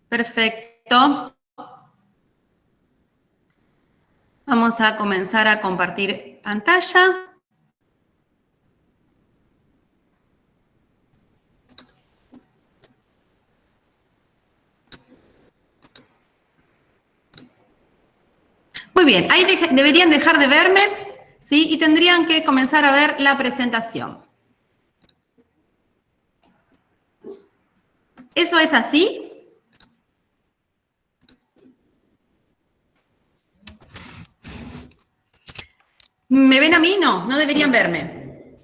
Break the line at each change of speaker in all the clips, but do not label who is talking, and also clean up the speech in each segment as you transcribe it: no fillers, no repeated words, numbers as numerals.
Perfecto. Vamos a comenzar a compartir pantalla. Muy bien, ahí deberían dejar de verme, ¿sí? Y tendrían que comenzar a ver la presentación. ¿Eso es así? ¿Me ven a mí? No, no deberían verme.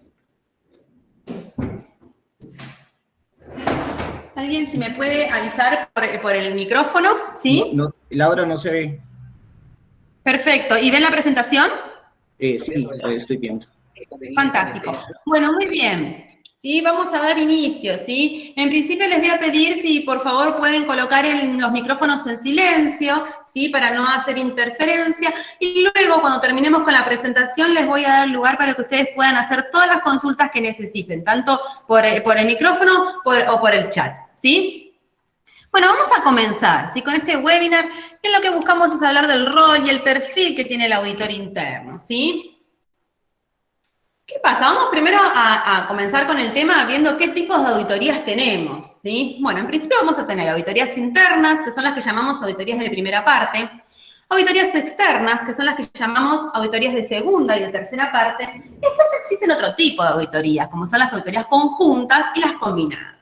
¿Alguien si me puede avisar por el micrófono? ¿Sí?
No, Laura no se ve.
Perfecto. ¿Y ven la presentación?
Sí, estoy viendo.
Fantástico. Bueno, muy bien. Sí, vamos a dar inicio, ¿sí? En principio les voy a pedir si por favor pueden colocar los micrófonos en silencio, ¿sí? Para no hacer interferencia. Y luego, cuando terminemos con la presentación, les voy a dar lugar para que ustedes puedan hacer todas las consultas que necesiten, tanto por el micrófono o por el chat, ¿sí? Bueno, vamos a comenzar, ¿sí? Con este webinar, que lo que buscamos es hablar del rol y el perfil que tiene el auditor interno, ¿sí? ¿Qué pasa? Vamos primero a comenzar con el tema viendo qué tipos de auditorías tenemos, ¿sí? Bueno, en principio vamos a tener auditorías internas, que son las que llamamos auditorías de primera parte, auditorías externas, que son las que llamamos auditorías de segunda y de tercera parte, y después existen otro tipo de auditorías, como son las auditorías conjuntas y las combinadas.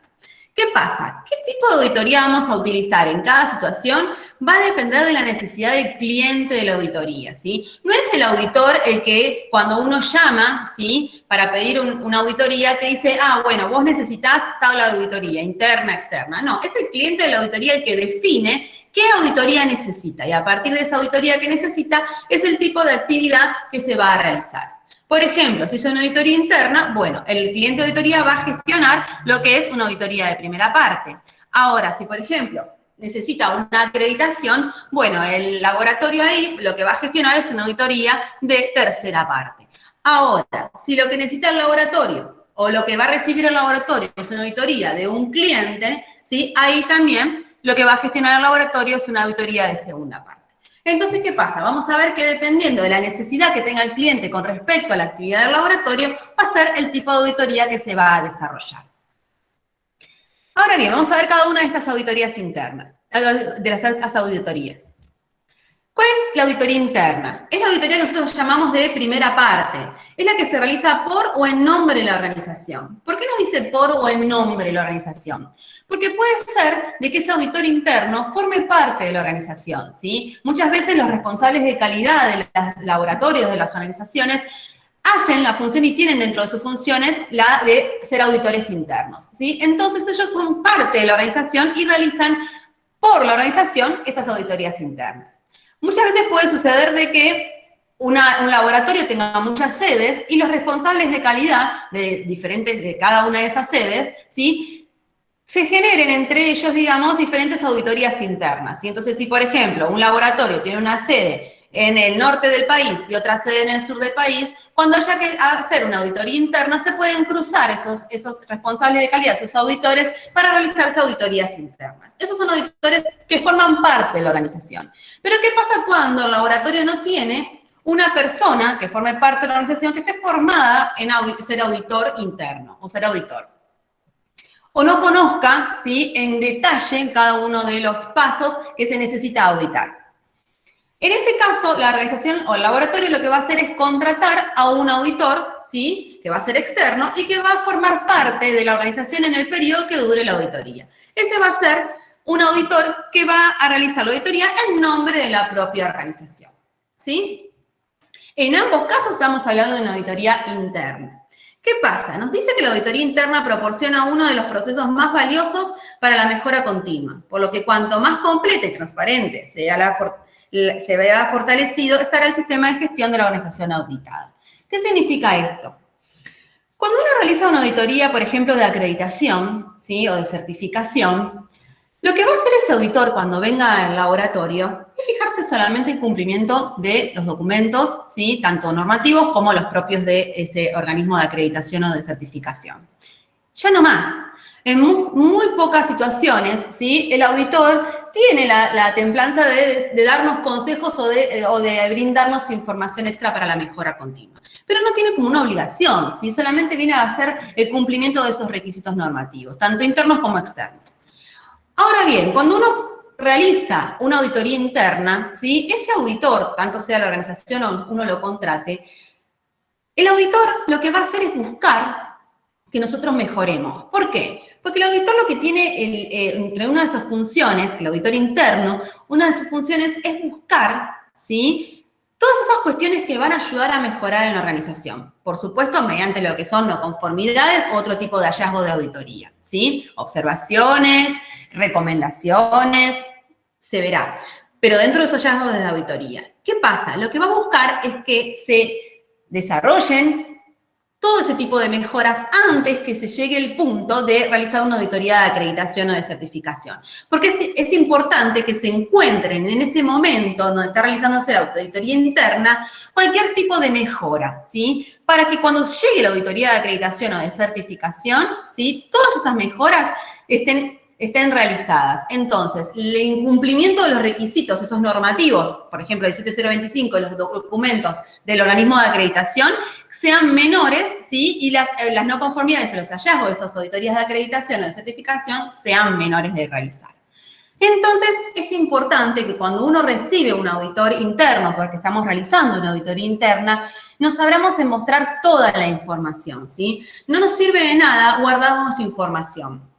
¿Qué pasa? ¿Qué tipo de auditoría vamos a utilizar en cada situación? Va a depender de la necesidad del cliente de la auditoría, ¿sí? No es el auditor el que cuando uno llama, ¿sí? Para pedir una auditoría te dice, bueno, vos necesitas tal auditoría, interna, externa. No, es el cliente de la auditoría el que define qué auditoría necesita y a partir de esa auditoría que necesita es el tipo de actividad que se va a realizar. Por ejemplo, si es una auditoría interna, bueno, el cliente de auditoría va a gestionar lo que es una auditoría de primera parte. Ahora, si por ejemplo necesita una acreditación, bueno, el laboratorio ahí lo que va a gestionar es una auditoría de tercera parte. Ahora, si lo que necesita el laboratorio o lo que va a recibir el laboratorio es una auditoría de un cliente, ¿sí? Ahí también lo que va a gestionar el laboratorio es una auditoría de segunda parte. Entonces, ¿qué pasa? Vamos a ver que dependiendo de la necesidad que tenga el cliente con respecto a la actividad del laboratorio, va a ser el tipo de auditoría que se va a desarrollar. Ahora bien, vamos a ver cada una de estas auditorías internas, de las auditorías. ¿Cuál es la auditoría interna? Es la auditoría que nosotros llamamos de primera parte. Es la que se realiza por o en nombre de la organización. ¿Por qué nos dice por o en nombre de la organización? Porque puede ser de que ese auditor interno forme parte de la organización, ¿sí? Muchas veces los responsables de calidad de los laboratorios de las organizaciones hacen la función y tienen dentro de sus funciones la de ser auditores internos, ¿sí? Entonces ellos son parte de la organización y realizan por la organización estas auditorías internas. Muchas veces puede suceder de que un laboratorio tenga muchas sedes y los responsables de calidad de cada una de esas sedes, ¿sí? Se generen entre ellos, digamos, diferentes auditorías internas. ¿Sí? Entonces, si por ejemplo un laboratorio tiene una sede en el norte del país y otra sede en el sur del país, cuando haya que hacer una auditoría interna, se pueden cruzar esos responsables de calidad, esos auditores, para realizarse auditorías internas. Esos son auditores que forman parte de la organización. Pero ¿qué pasa cuando el laboratorio no tiene una persona que forme parte de la organización que esté formada en ser auditor interno o ser auditor? O no conozca, ¿sí? En detalle cada uno de los pasos que se necesita auditar. En ese caso, la organización o el laboratorio lo que va a hacer es contratar a un auditor, ¿sí? Que va a ser externo y que va a formar parte de la organización en el periodo que dure la auditoría. Ese va a ser un auditor que va a realizar la auditoría en nombre de la propia organización, ¿sí? En ambos casos estamos hablando de una auditoría interna. ¿Qué pasa? Nos dice que la auditoría interna proporciona uno de los procesos más valiosos para la mejora continua, por lo que cuanto más completa y transparente se vea fortalecido, estará el sistema de gestión de la organización auditada. ¿Qué significa esto? Cuando uno realiza una auditoría, por ejemplo, de acreditación, ¿sí? O de certificación, lo que va a hacer ese auditor cuando venga al laboratorio es fijarse solamente en cumplimiento de los documentos, ¿sí? Tanto normativos como los propios de ese organismo de acreditación o de certificación. Ya no más. En muy pocas situaciones, ¿sí? El auditor tiene la templanza de darnos consejos o de brindarnos información extra para la mejora continua. Pero no tiene como una obligación, ¿sí? Solamente viene a hacer el cumplimiento de esos requisitos normativos, tanto internos como externos. Ahora bien, cuando uno realiza una auditoría interna, ¿sí? Ese auditor, tanto sea la organización o uno lo contrate, el auditor lo que va a hacer es buscar que nosotros mejoremos. ¿Por qué? Porque el auditor lo que tiene, entre una de sus funciones, el auditor interno, una de sus funciones es buscar, ¿sí? Todas esas cuestiones que van a ayudar a mejorar en la organización. Por supuesto, mediante lo que son no conformidades u otro tipo de hallazgo de auditoría, ¿sí? Observaciones, recomendaciones, se verá. Pero dentro de esos hallazgos de auditoría, ¿qué pasa? Lo que va a buscar es que se desarrollen todo ese tipo de mejoras antes que se llegue el punto de realizar una auditoría de acreditación o de certificación. Porque es importante que se encuentren en ese momento donde está realizándose la auditoría interna cualquier tipo de mejora, ¿sí? Para que cuando llegue la auditoría de acreditación o de certificación, ¿sí? Todas esas mejoras estén realizadas. Entonces, el incumplimiento de los requisitos, esos normativos, por ejemplo, el 17025, los documentos del organismo de acreditación, sean menores, ¿sí? Y las no conformidades o los hallazgos de esas auditorías de acreditación o de certificación sean menores de realizar. Entonces, es importante que cuando uno recibe un auditor interno, porque estamos realizando una auditoría interna, nos abramos en mostrar toda la información, ¿sí? No nos sirve de nada guardarnos información.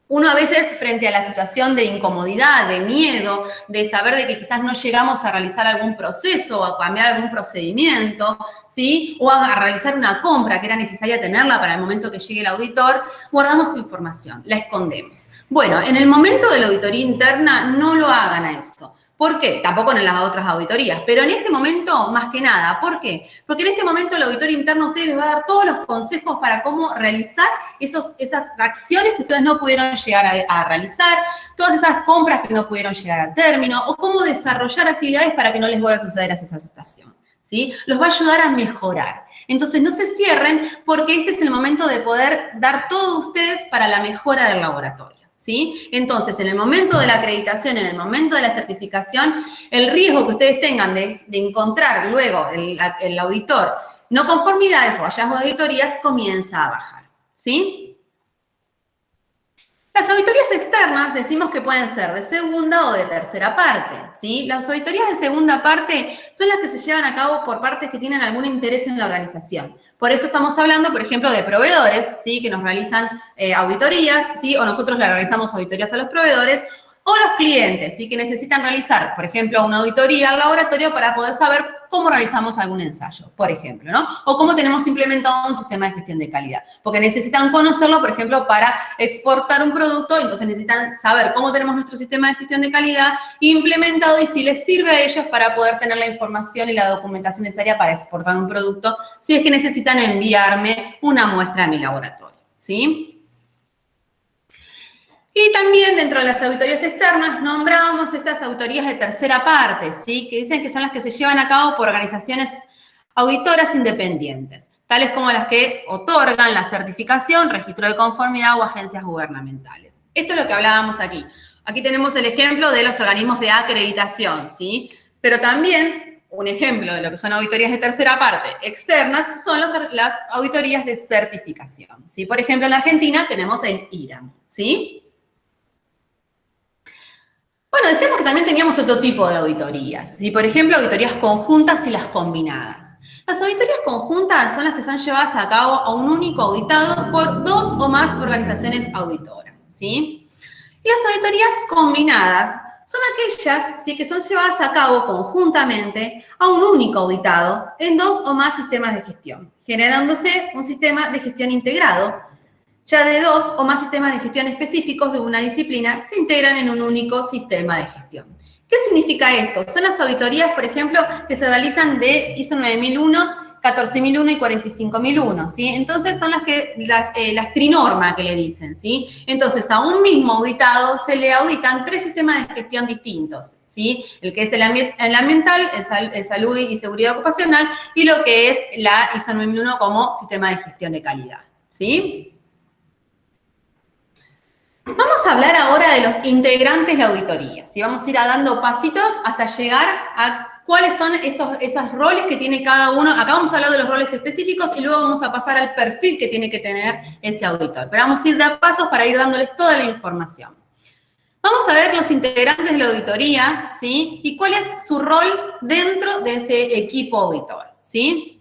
Uno a veces frente a la situación de incomodidad, de miedo, de saber de que quizás no llegamos a realizar algún proceso o a cambiar algún procedimiento, ¿sí? O a realizar una compra que era necesaria tenerla para el momento que llegue el auditor, guardamos información, la escondemos. Bueno, en el momento de la auditoría interna no lo hagan a eso. ¿Por qué? Tampoco en las otras auditorías, pero en este momento, más que nada. ¿Por qué? Porque en este momento el auditor interno a ustedes les va a dar todos los consejos para cómo realizar esas acciones que ustedes no pudieron llegar a realizar, todas esas compras que no pudieron llegar a término, o cómo desarrollar actividades para que no les vuelva a suceder esa situación, ¿sí? Los va a ayudar a mejorar. Entonces, no se cierren porque este es el momento de poder dar todo ustedes para la mejora del laboratorio. ¿Sí? Entonces, en el momento de la acreditación, en el momento de la certificación, el riesgo que ustedes tengan de encontrar luego el auditor no conformidades o hallazgos de auditorías comienza a bajar, ¿sí? Las auditorías externas decimos que pueden ser de segunda o de tercera parte, ¿sí? Las auditorías de segunda parte son las que se llevan a cabo por partes que tienen algún interés en la organización. Por eso estamos hablando, por ejemplo, de proveedores, ¿sí? Que nos realizan auditorías, ¿sí? O nosotros le realizamos auditorías a los proveedores, o los clientes, ¿sí? Que necesitan realizar, por ejemplo, una auditoría al laboratorio para poder saber cómo realizamos algún ensayo, por ejemplo, ¿no? O cómo tenemos implementado un sistema de gestión de calidad. Porque necesitan conocerlo, por ejemplo, para exportar un producto, entonces necesitan saber cómo tenemos nuestro sistema de gestión de calidad implementado y si les sirve a ellos para poder tener la información y la documentación necesaria para exportar un producto, si es que necesitan enviarme una muestra a mi laboratorio, ¿sí? Y también dentro de las auditorías externas nombramos estas auditorías de tercera parte, ¿sí? Que dicen que son las que se llevan a cabo por organizaciones auditoras independientes, tales como las que otorgan la certificación, registro de conformidad o agencias gubernamentales. Esto es lo que hablábamos aquí. Aquí tenemos el ejemplo de los organismos de acreditación, ¿sí? Pero también un ejemplo de lo que son auditorías de tercera parte externas son las auditorías de certificación, ¿sí? Por ejemplo, en la Argentina tenemos el IRAM, ¿sí? Bueno, decíamos que también teníamos otro tipo de auditorías, ¿sí? Por ejemplo, auditorías conjuntas y las combinadas. Las auditorías conjuntas son las que son llevadas a cabo a un único auditado por dos o más organizaciones auditoras, ¿sí? Y las auditorías combinadas son aquellas, ¿sí? Que son llevadas a cabo conjuntamente a un único auditado en dos o más sistemas de gestión, generándose un sistema de gestión integrado. Ya de dos o más sistemas de gestión específicos de una disciplina se integran en un único sistema de gestión. ¿Qué significa esto? Son las auditorías, por ejemplo, que se realizan de ISO 9001, 14001 y 45001, ¿sí? Entonces son las trinorma que le dicen, ¿sí? Entonces a un mismo auditado se le auditan tres sistemas de gestión distintos, ¿sí? El que es el ambiental, el salud y seguridad ocupacional, y lo que es la ISO 9001 como sistema de gestión de calidad, ¿sí? Vamos a hablar ahora de los integrantes de la auditoría, ¿sí? Vamos a ir dando pasitos hasta llegar a cuáles son esos roles que tiene cada uno. Acá vamos a hablar de los roles específicos y luego vamos a pasar al perfil que tiene que tener ese auditor. Pero vamos a ir de a pasos para ir dándoles toda la información. Vamos a ver los integrantes de la auditoría, ¿sí? Y cuál es su rol dentro de ese equipo auditor, ¿sí?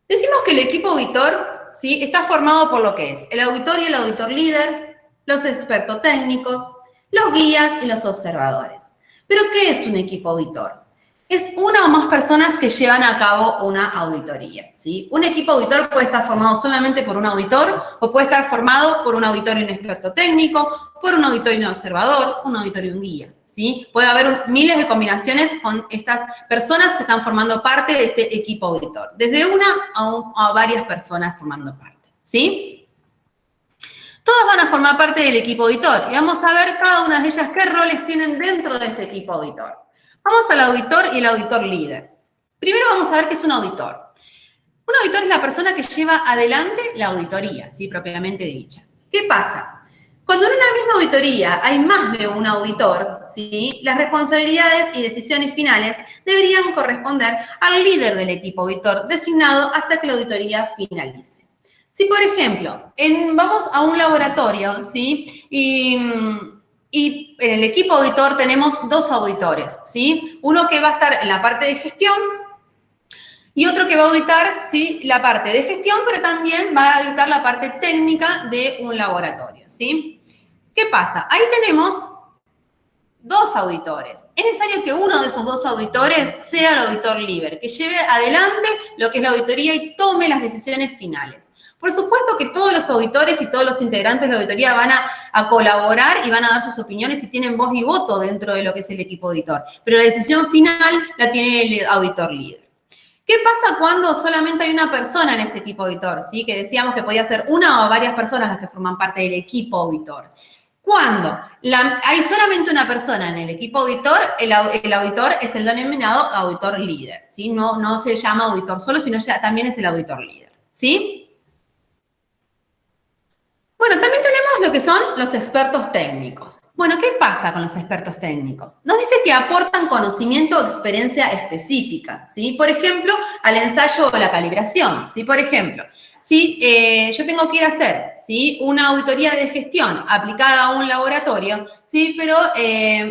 Decimos que el equipo auditor, ¿sí?, está formado por lo que es el auditor y el auditor líder, los expertos técnicos, los guías y los observadores. ¿Pero qué es un equipo auditor? Es una o más personas que llevan a cabo una auditoría, ¿sí? Un equipo auditor puede estar formado solamente por un auditor o puede estar formado por un auditor y un experto técnico, por un auditor y un observador, un auditor y un guía, ¿sí? Puede haber miles de combinaciones con estas personas que están formando parte de este equipo auditor, desde una a varias personas formando parte, ¿sí? Todas van a formar parte del equipo auditor y vamos a ver cada una de ellas qué roles tienen dentro de este equipo auditor. Vamos al auditor y el auditor líder. Primero vamos a ver qué es un auditor. Un auditor es la persona que lleva adelante la auditoría, ¿sí?, propiamente dicha. ¿Qué pasa? Cuando en una misma auditoría hay más de un auditor, ¿sí?, las responsabilidades y decisiones finales deberían corresponder al líder del equipo auditor designado hasta que la auditoría finalice. Si, por ejemplo, vamos a un laboratorio, ¿sí?, y en el equipo auditor tenemos dos auditores, ¿sí? Uno que va a estar en la parte de gestión y otro que va a auditar, ¿sí?, la parte de gestión, pero también va a auditar la parte técnica de un laboratorio, ¿sí? ¿Qué pasa? Ahí tenemos dos auditores. Es necesario que uno de esos dos auditores sea el auditor líder, que lleve adelante lo que es la auditoría y tome las decisiones finales. Por supuesto que todos los auditores y todos los integrantes de la auditoría van a colaborar y van a dar sus opiniones y tienen voz y voto dentro de lo que es el equipo auditor. Pero la decisión final la tiene el auditor líder. ¿Qué pasa cuando solamente hay una persona en ese equipo auditor? ¿Sí? Que decíamos que podía ser una o varias personas las que forman parte del equipo auditor. Cuando hay solamente una persona en el equipo auditor, el auditor es el denominado auditor líder, ¿sí? No se llama auditor solo, sino ya también es el auditor líder, ¿sí? Bueno, también tenemos lo que son los expertos técnicos. Bueno, ¿qué pasa con los expertos técnicos? Nos dice que aportan conocimiento o experiencia específica, ¿sí? Por ejemplo, al ensayo o la calibración, ¿sí? Por ejemplo, si yo tengo que ir a hacer, ¿sí?, una auditoría de gestión aplicada a un laboratorio, ¿sí?, pero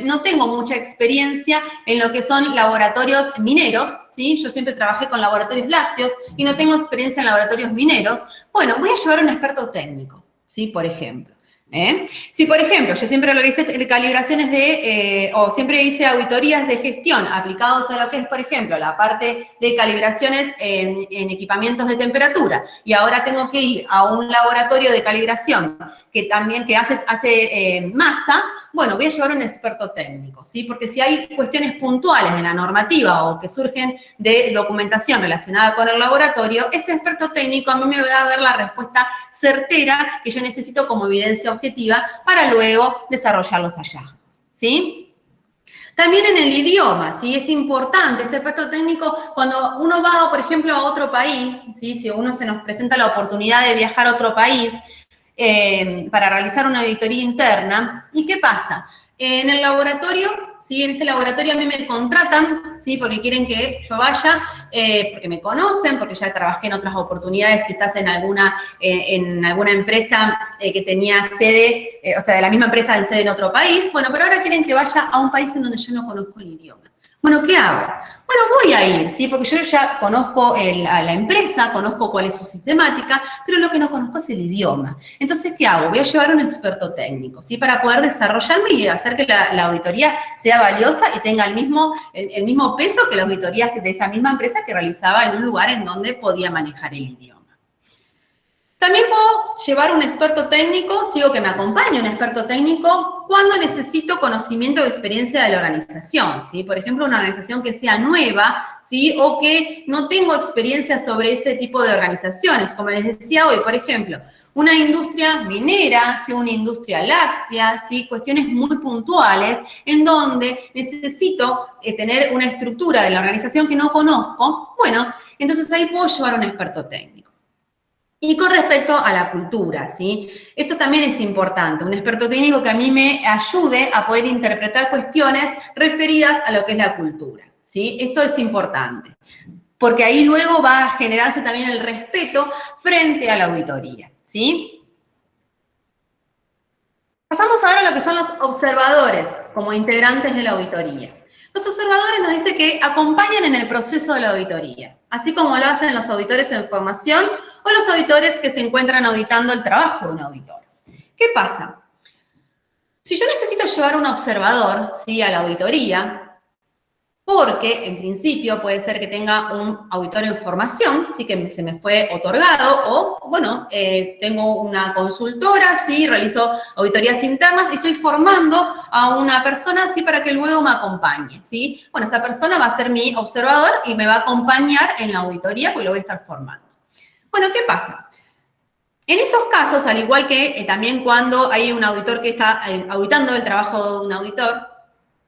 no tengo mucha experiencia en lo que son laboratorios mineros, ¿sí? Yo siempre trabajé con laboratorios lácteos y no tengo experiencia en laboratorios mineros. Bueno, voy a llevar a un experto técnico, ¿sí?, por ejemplo. Si, por ejemplo, yo siempre realicé calibraciones o siempre hice auditorías de gestión aplicados a lo que es, por ejemplo, la parte de calibraciones en equipamientos de temperatura, y ahora tengo que ir a un laboratorio de calibración que hace masa, bueno, voy a llevar a un experto técnico, ¿sí? Porque si hay cuestiones puntuales de la normativa o que surgen de documentación relacionada con el laboratorio, este experto técnico a mí me va a dar la respuesta certera que yo necesito como evidencia objetiva para luego desarrollar los hallazgos, ¿sí? También en el idioma, ¿sí? Es importante este experto técnico cuando uno va, por ejemplo, a otro país, ¿sí? Si uno se nos presenta la oportunidad de viajar a otro país, para realizar una auditoría interna. ¿Y qué pasa? En el laboratorio, ¿sí?, en este laboratorio a mí me contratan, ¿sí?, porque quieren que yo vaya, porque me conocen, porque ya trabajé en otras oportunidades, quizás en alguna empresa que tenía sede, o sea, de la misma empresa en sede en otro país. Bueno, pero ahora quieren que vaya a un país en donde yo no conozco el idioma. Bueno, ¿qué hago? Bueno, voy a ir, ¿sí? Porque yo ya conozco a la empresa, conozco cuál es su sistemática, pero lo que no conozco es el idioma. Entonces, ¿qué hago? Voy a llevar a un experto técnico, ¿sí? Para poder desarrollarme y hacer que la auditoría sea valiosa y tenga el mismo peso que la auditoría de esa misma empresa que realizaba en un lugar en donde podía manejar el idioma. También puedo llevar un experto técnico, sigo que me acompañe un experto técnico cuando necesito conocimiento o experiencia de la organización, ¿sí? Por ejemplo, una organización que sea nueva, ¿sí?, o que no tengo experiencia sobre ese tipo de organizaciones. Como les decía hoy, por ejemplo, una industria minera, ¿sí?, una industria láctea, ¿sí?, cuestiones muy puntuales en donde necesito tener una estructura de la organización que no conozco. Bueno, entonces ahí puedo llevar a un experto técnico. Y con respecto a la cultura, ¿sí? Esto también es importante, un experto técnico que a mí me ayude a poder interpretar cuestiones referidas a lo que es la cultura, ¿sí? Esto es importante, porque ahí luego va a generarse también el respeto frente a la auditoría, ¿sí? Pasamos ahora a lo que son los observadores como integrantes de la auditoría. Los observadores nos dice que acompañan en el proceso de la auditoría, así como lo hacen los auditores en formación o los auditores que se encuentran auditando el trabajo de un auditor. ¿Qué pasa? Si yo necesito llevar un observador, ¿sí?, a la auditoría, porque en principio puede ser que tenga un auditor en formación, sí, que se me fue otorgado, o bueno, tengo una consultora, sí, realizo auditorías internas y estoy formando a una persona, sí, para que luego me acompañe, sí. Bueno, esa persona va a ser mi observador y me va a acompañar en la auditoría porque lo voy a estar formando. Bueno, ¿qué pasa? En esos casos, al igual que también cuando hay un auditor que está auditando el trabajo de un auditor,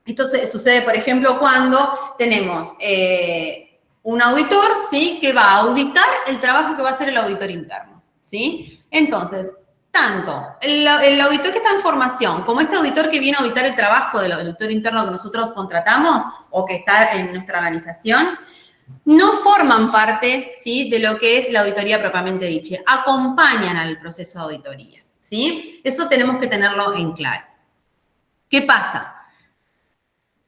esto sucede, por ejemplo, cuando tenemos un auditor, ¿sí?, que va a auditar el trabajo que va a hacer el auditor interno, ¿sí? Entonces, tanto el auditor que está en formación como este auditor que viene a auditar el trabajo del auditor interno que nosotros contratamos o que está en nuestra organización, no forman parte, ¿sí?, de lo que es la auditoría propiamente dicha, acompañan al proceso de auditoría, ¿sí? Eso tenemos que tenerlo en claro. ¿Qué pasa?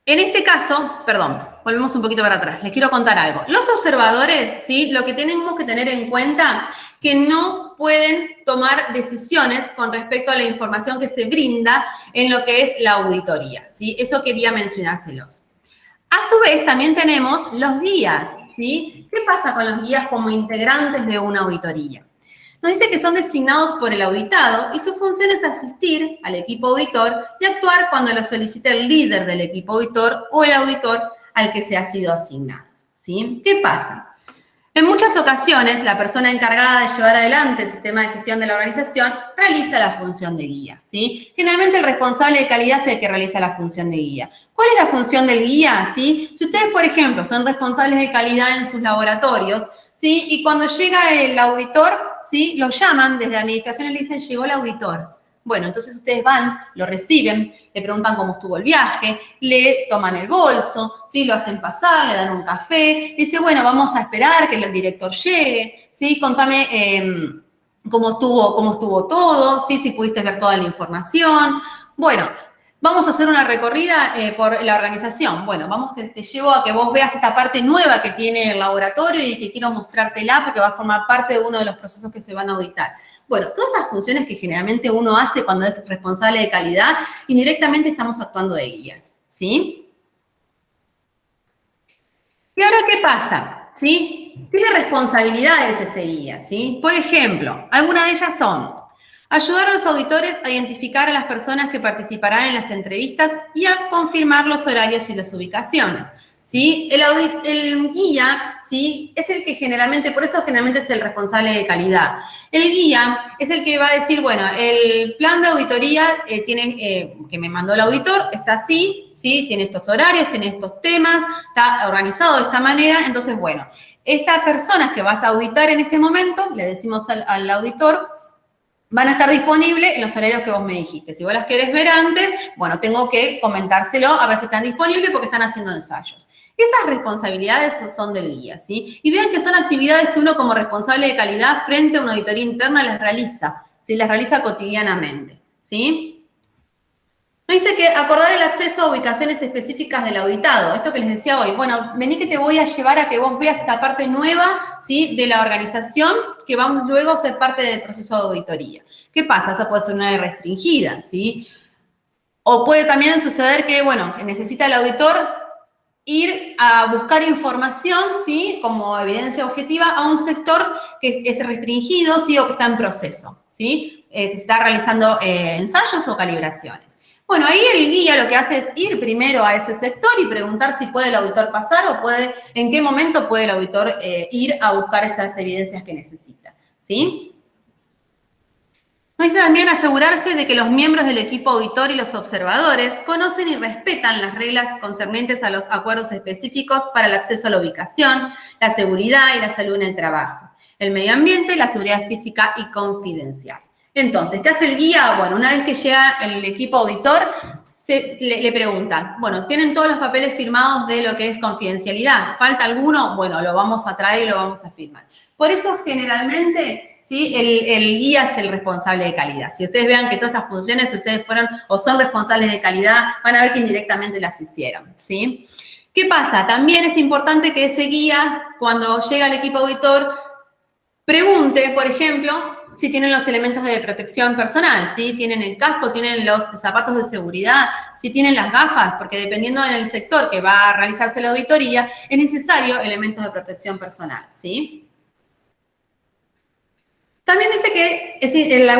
En este caso, perdón, volvemos un poquito para atrás, les quiero contar algo. Los observadores, ¿sí?, lo que tenemos que tener en cuenta que no pueden tomar decisiones con respecto a la información que se brinda en lo que es la auditoría, ¿sí? Eso quería mencionárselos. A su vez, también tenemos los guías, ¿sí? ¿Qué pasa con los guías como integrantes de una auditoría? Nos dice que son designados por el auditado y su función es asistir al equipo auditor y actuar cuando lo solicite el líder del equipo auditor o el auditor al que se ha sido asignado, ¿sí? ¿Qué pasa? En muchas ocasiones, la persona encargada de llevar adelante el sistema de gestión de la organización realiza la función de guía, ¿sí? Generalmente el responsable de calidad es el que realiza la función de guía. ¿Cuál es la función del guía, sí? Si ustedes, por ejemplo, son responsables de calidad en sus laboratorios, ¿sí?, y cuando llega el auditor, ¿sí?, lo llaman desde administración y le dicen, llegó el auditor. Bueno, entonces ustedes van, lo reciben, le preguntan cómo estuvo el viaje, le toman el bolso, ¿sí?, lo hacen pasar, le dan un café, dice, bueno, vamos a esperar que el director llegue, ¿sí?, contame cómo estuvo todo, ¿sí?, si pudiste ver toda la información. Bueno, vamos a hacer una recorrida por la organización. Bueno, vamos que te llevo a que vos veas esta parte nueva que tiene el laboratorio y que quiero mostrártela porque va a formar parte de uno de los procesos que se van a auditar. Bueno, todas esas funciones que generalmente uno hace cuando es responsable de calidad, indirectamente estamos actuando de guías, ¿sí? ¿Y ahora qué pasa? ¿Sí? Tiene responsabilidades ese guía, ¿sí? Por ejemplo, algunas de ellas son ayudar a los auditores a identificar a las personas que participarán en las entrevistas y a confirmar los horarios y las ubicaciones, ¿sí? El guía, ¿sí?, es el que generalmente, por eso generalmente es el responsable de calidad. El guía es el que va a decir, bueno, el plan de auditoría que me mandó el auditor está así, ¿sí?, tiene estos horarios, tiene estos temas, está organizado de esta manera, entonces, bueno, estas personas que vas a auditar en este momento, le decimos al auditor, van a estar disponibles en los horarios que vos me dijiste. Si vos las querés ver antes, bueno, tengo que comentárselo a ver si están disponibles porque están haciendo ensayos. Esas responsabilidades son del guía, ¿sí? Y vean que son actividades que uno como responsable de calidad frente a una auditoría interna las realiza, ¿sí?, las realiza cotidianamente, ¿sí? Nos dice que acordar el acceso a ubicaciones específicas del auditado. Esto que les decía hoy, bueno, vení que te voy a llevar a que vos veas esta parte nueva, ¿sí?, de la organización que vamos luego a ser parte del proceso de auditoría. ¿Qué pasa? Esa puede ser una área restringida, ¿sí? O puede también suceder que, bueno, necesita el auditor ir a buscar información, ¿sí?, como evidencia objetiva a un sector que es restringido, ¿sí?, o que está en proceso, ¿sí?, que está realizando ensayos o calibraciones. Bueno, ahí el guía lo que hace es ir primero a ese sector y preguntar si puede el auditor pasar o en qué momento puede el auditor ir a buscar esas evidencias que necesita, ¿sí? Nos dice también asegurarse de que los miembros del equipo auditor y los observadores conocen y respetan las reglas concernientes a los acuerdos específicos para el acceso a la ubicación, la seguridad y la salud en el trabajo. el medio ambiente, la seguridad física y confidencial. Entonces, ¿qué hace el guía? Bueno, una vez que llega el equipo auditor, le preguntan, bueno, ¿tienen todos los papeles firmados de lo que es confidencialidad? ¿Falta alguno? Bueno, lo vamos a traer y lo vamos a firmar. Por eso, generalmente, ¿sí? El guía es el responsable de calidad. Si ustedes vean que todas estas funciones, si ustedes fueron o son responsables de calidad, van a ver que indirectamente las hicieron, ¿sí? ¿Qué pasa? También es importante que ese guía, cuando llega al equipo auditor, pregunte, por ejemplo, si tienen los elementos de protección personal, si tienen el casco, tienen los zapatos de seguridad, si tienen las gafas, porque dependiendo del sector que va a realizarse la auditoría, es necesario elementos de protección personal, ¿sí? También dice que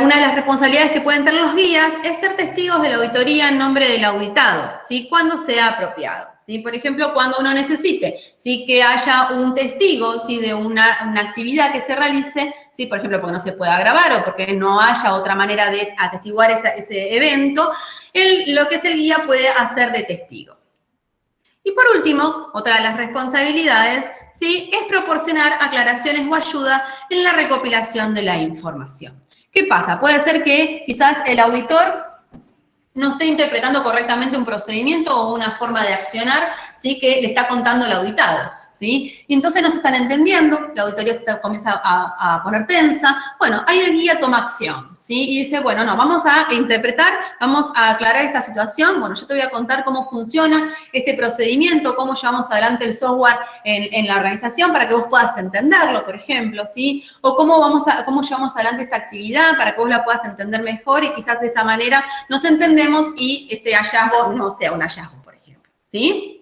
una de las responsabilidades que pueden tener los guías es ser testigos de la auditoría en nombre del auditado, ¿sí? Cuando sea apropiado, ¿sí? Por ejemplo, cuando uno necesite, ¿sí? Que haya un testigo, ¿sí? De una actividad que se realice, ¿sí? Por ejemplo, porque no se pueda grabar o porque no haya otra manera de atestiguar ese evento, lo que es el guía puede hacer de testigo. Y por último, otra de las responsabilidades, ¿sí? Es proporcionar aclaraciones o ayuda en la recopilación de la información. ¿Qué pasa? Puede ser que quizás el auditor no esté interpretando correctamente un procedimiento o una forma de accionar, ¿sí? Que le está contando el auditado, ¿sí? Y entonces no se están entendiendo, la auditoría comienza a poner tensa. Bueno, ahí el guía toma acción, ¿sí? Y dice, bueno, no, vamos a interpretar, vamos a aclarar esta situación. Bueno, yo te voy a contar cómo funciona este procedimiento, cómo llevamos adelante el software en la organización para que vos puedas entenderlo, por ejemplo, ¿sí? O cómo llevamos adelante esta actividad para que vos la puedas entender mejor y quizás de esta manera nos entendemos y este hallazgo no sea un hallazgo, por ejemplo, ¿sí?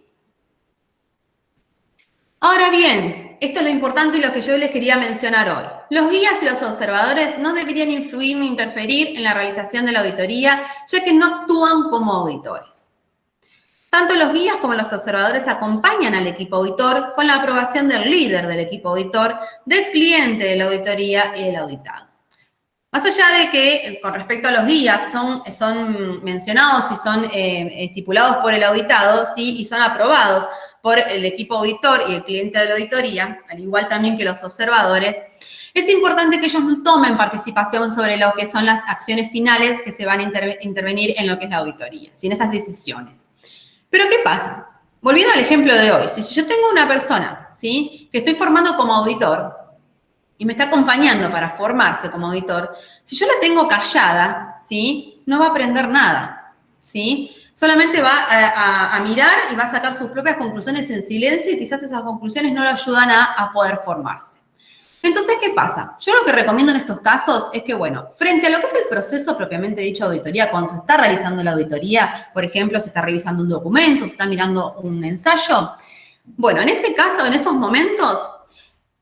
Ahora bien, esto es lo importante y lo que yo les quería mencionar hoy. Los guías y los observadores no deberían influir ni interferir en la realización de la auditoría, ya que no actúan como auditores. Tanto los guías como los observadores acompañan al equipo auditor con la aprobación del líder del equipo auditor, del cliente de la auditoría y del auditado. Más allá de que, con respecto a los guías, son mencionados y son estipulados por el auditado, ¿sí? Y son aprobados por el equipo auditor y el cliente de la auditoría, al igual también que los observadores, es importante que ellos tomen participación sobre lo que son las acciones finales que se van a intervenir en lo que es la auditoría, ¿sí? En esas decisiones. Pero ¿qué pasa? Volviendo al ejemplo de hoy, si yo tengo una persona, ¿sí? Que estoy formando como auditor, y me está acompañando para formarse como auditor, si yo la tengo callada, ¿sí? No va a aprender nada, ¿sí? Solamente va a mirar y va a sacar sus propias conclusiones en silencio y quizás esas conclusiones no lo ayudan a poder formarse. Entonces, ¿qué pasa? Yo lo que recomiendo en estos casos es que, bueno, frente a lo que es el proceso propiamente dicho de auditoría, cuando se está realizando la auditoría, por ejemplo, se está revisando un documento, se está mirando un ensayo, bueno, en ese caso, en esos momentos,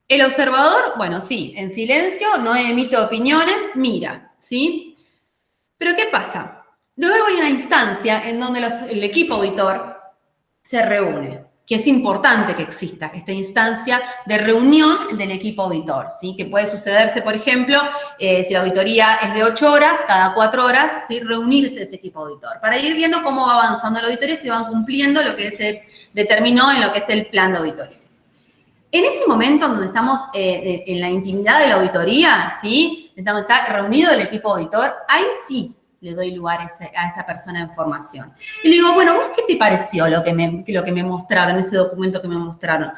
el observador, bueno, sí, en silencio, no emite opiniones, mira, ¿sí? Pero ¿qué pasa? Luego hay una instancia en donde el equipo auditor se reúne, que es importante que exista esta instancia de reunión del equipo auditor, ¿sí? Que puede sucederse, por ejemplo, si la auditoría es de 8 horas, cada 4 horas, ¿sí? Reunirse ese equipo auditor, para ir viendo cómo va avanzando la auditoría y si van cumpliendo lo que se determinó en lo que es el plan de auditoría. En ese momento donde estamos en la intimidad de la auditoría, ¿sí? Está reunido el equipo auditor, ahí sí le doy lugar a esa persona en formación. Y le digo, bueno, ¿vos qué te pareció lo que me mostraron, ese documento que me mostraron?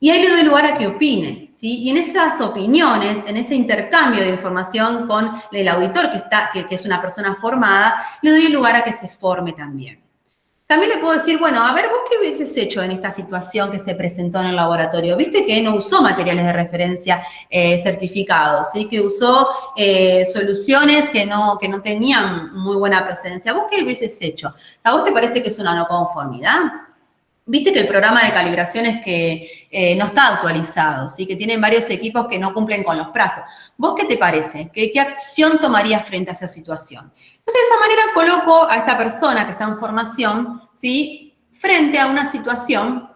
Y ahí le doy lugar a que opine, ¿sí? Y en esas opiniones, en ese intercambio de información con el auditor que es una persona formada, le doy lugar a que se forme también. También le puedo decir, bueno, a ver, ¿vos qué hubieses hecho en esta situación que se presentó en el laboratorio? Viste que no usó materiales de referencia certificados, ¿sí? Que usó soluciones que no tenían muy buena procedencia. ¿Vos qué hubieses hecho? ¿A vos te parece que es una no conformidad? Viste que el programa de calibración es que no está actualizado, ¿sí? Que tienen varios equipos que no cumplen con los plazos. ¿Vos qué te parece? ¿Qué acción tomarías frente a esa situación? Entonces, de esa manera coloco a esta persona que está en formación, ¿sí? Frente a una situación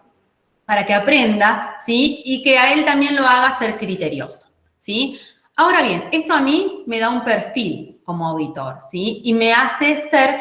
para que aprenda, ¿sí? Y que a él también lo haga ser criterioso, ¿sí? Ahora bien, esto a mí me da un perfil como auditor, ¿sí? Y me hace ser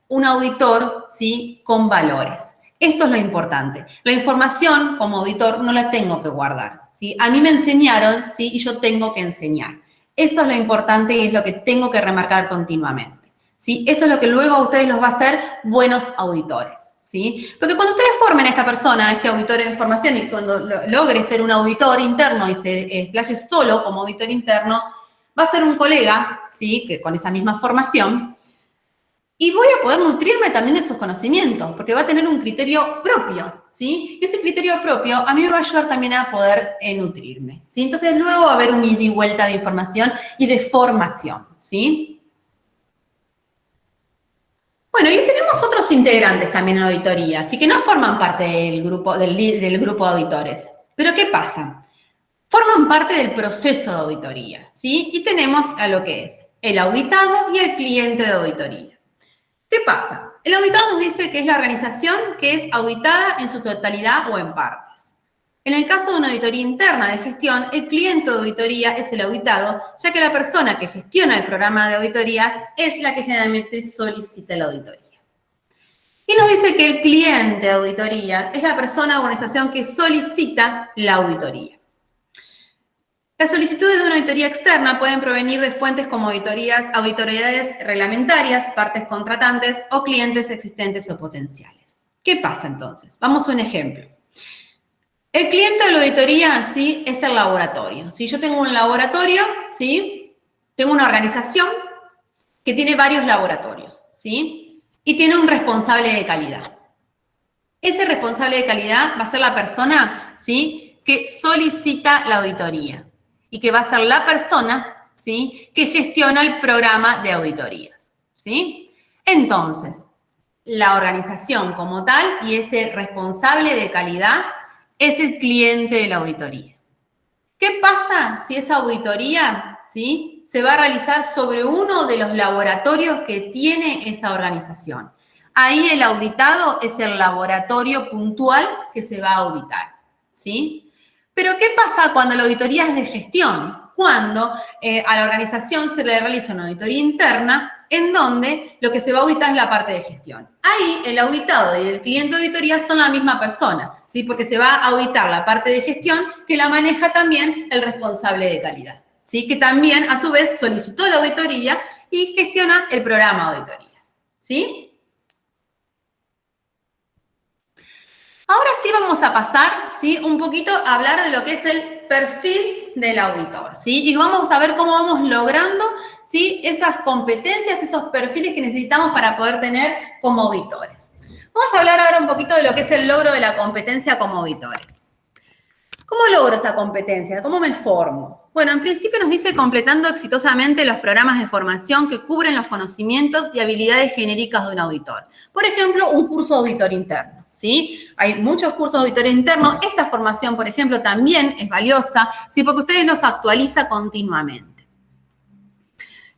un auditor, ¿sí? Con valores. Esto es lo importante. La información como auditor no la tengo que guardar, ¿sí? A mí me enseñaron, ¿sí? Y yo tengo que enseñar. Eso es lo importante y es lo que tengo que remarcar continuamente, ¿sí? Eso es lo que luego a ustedes los va a hacer buenos auditores, ¿sí? Porque cuando ustedes formen a esta persona, a este auditor de información, y cuando logre ser un auditor interno y se explaye solo como auditor interno, va a ser un colega, ¿sí? Que con esa misma formación, y voy a poder nutrirme también de sus conocimientos, porque va a tener un criterio propio, ¿sí? Y ese criterio propio a mí me va a ayudar también a poder nutrirme, ¿sí? Entonces, luego va a haber un ida y vuelta de información y de formación, ¿sí? Bueno, y tenemos otros integrantes también en la auditoría, así que no forman parte del grupo de auditores. Pero, ¿qué pasa? Forman parte del proceso de auditoría, ¿sí? Y tenemos a lo que es el auditado y el cliente de auditoría. ¿Qué pasa? El auditado nos dice que es la organización que es auditada en su totalidad o en partes. En el caso de una auditoría interna de gestión, el cliente de auditoría es el auditado, ya que la persona que gestiona el programa de auditorías es la que generalmente solicita la auditoría. Y nos dice que el cliente de auditoría es la persona o organización que solicita la auditoría. Las solicitudes de una auditoría externa pueden provenir de fuentes como autoridades reglamentarias, partes contratantes o clientes existentes o potenciales. ¿Qué pasa entonces? Vamos a un ejemplo. El cliente de la auditoría, ¿sí? Es el laboratorio. Si yo tengo un laboratorio, ¿sí? Tengo una organización que tiene varios laboratorios, ¿sí? Y tiene un responsable de calidad. Ese responsable de calidad va a ser la persona, ¿sí? Que solicita la auditoría. Y que va a ser la persona, ¿sí? Que gestiona el programa de auditorías, ¿sí? Entonces, la organización como tal y ese responsable de calidad es el cliente de la auditoría. ¿Qué pasa si esa auditoría, ¿sí? Se va a realizar sobre uno de los laboratorios que tiene esa organización? Ahí el auditado es el laboratorio puntual que se va a auditar, ¿sí? Pero ¿qué pasa cuando la auditoría es de gestión? Cuando a la organización se le realiza una auditoría interna en donde lo que se va a auditar es la parte de gestión. Ahí el auditado y el cliente de auditoría son la misma persona, ¿sí? Porque se va a auditar la parte de gestión que la maneja también el responsable de calidad, ¿sí? Que también a su vez solicitó la auditoría y gestiona el programa de auditorías, ¿sí? Ahora sí vamos a pasar, ¿sí? Un poquito a hablar de lo que es el perfil del auditor, ¿sí? Y vamos a ver cómo vamos logrando, ¿sí? Esas competencias, esos perfiles que necesitamos para poder tener como auditores. Vamos a hablar ahora un poquito de lo que es el logro de la competencia como auditores. ¿Cómo logro esa competencia? ¿Cómo me formo? Bueno, en principio nos dice completando exitosamente los programas de formación que cubren los conocimientos y habilidades genéricas de un auditor. Por ejemplo, un curso de auditor interno, ¿sí? Hay muchos cursos de auditor interno. Esta formación, por ejemplo, también es valiosa, ¿sí? Porque ustedes los actualiza continuamente.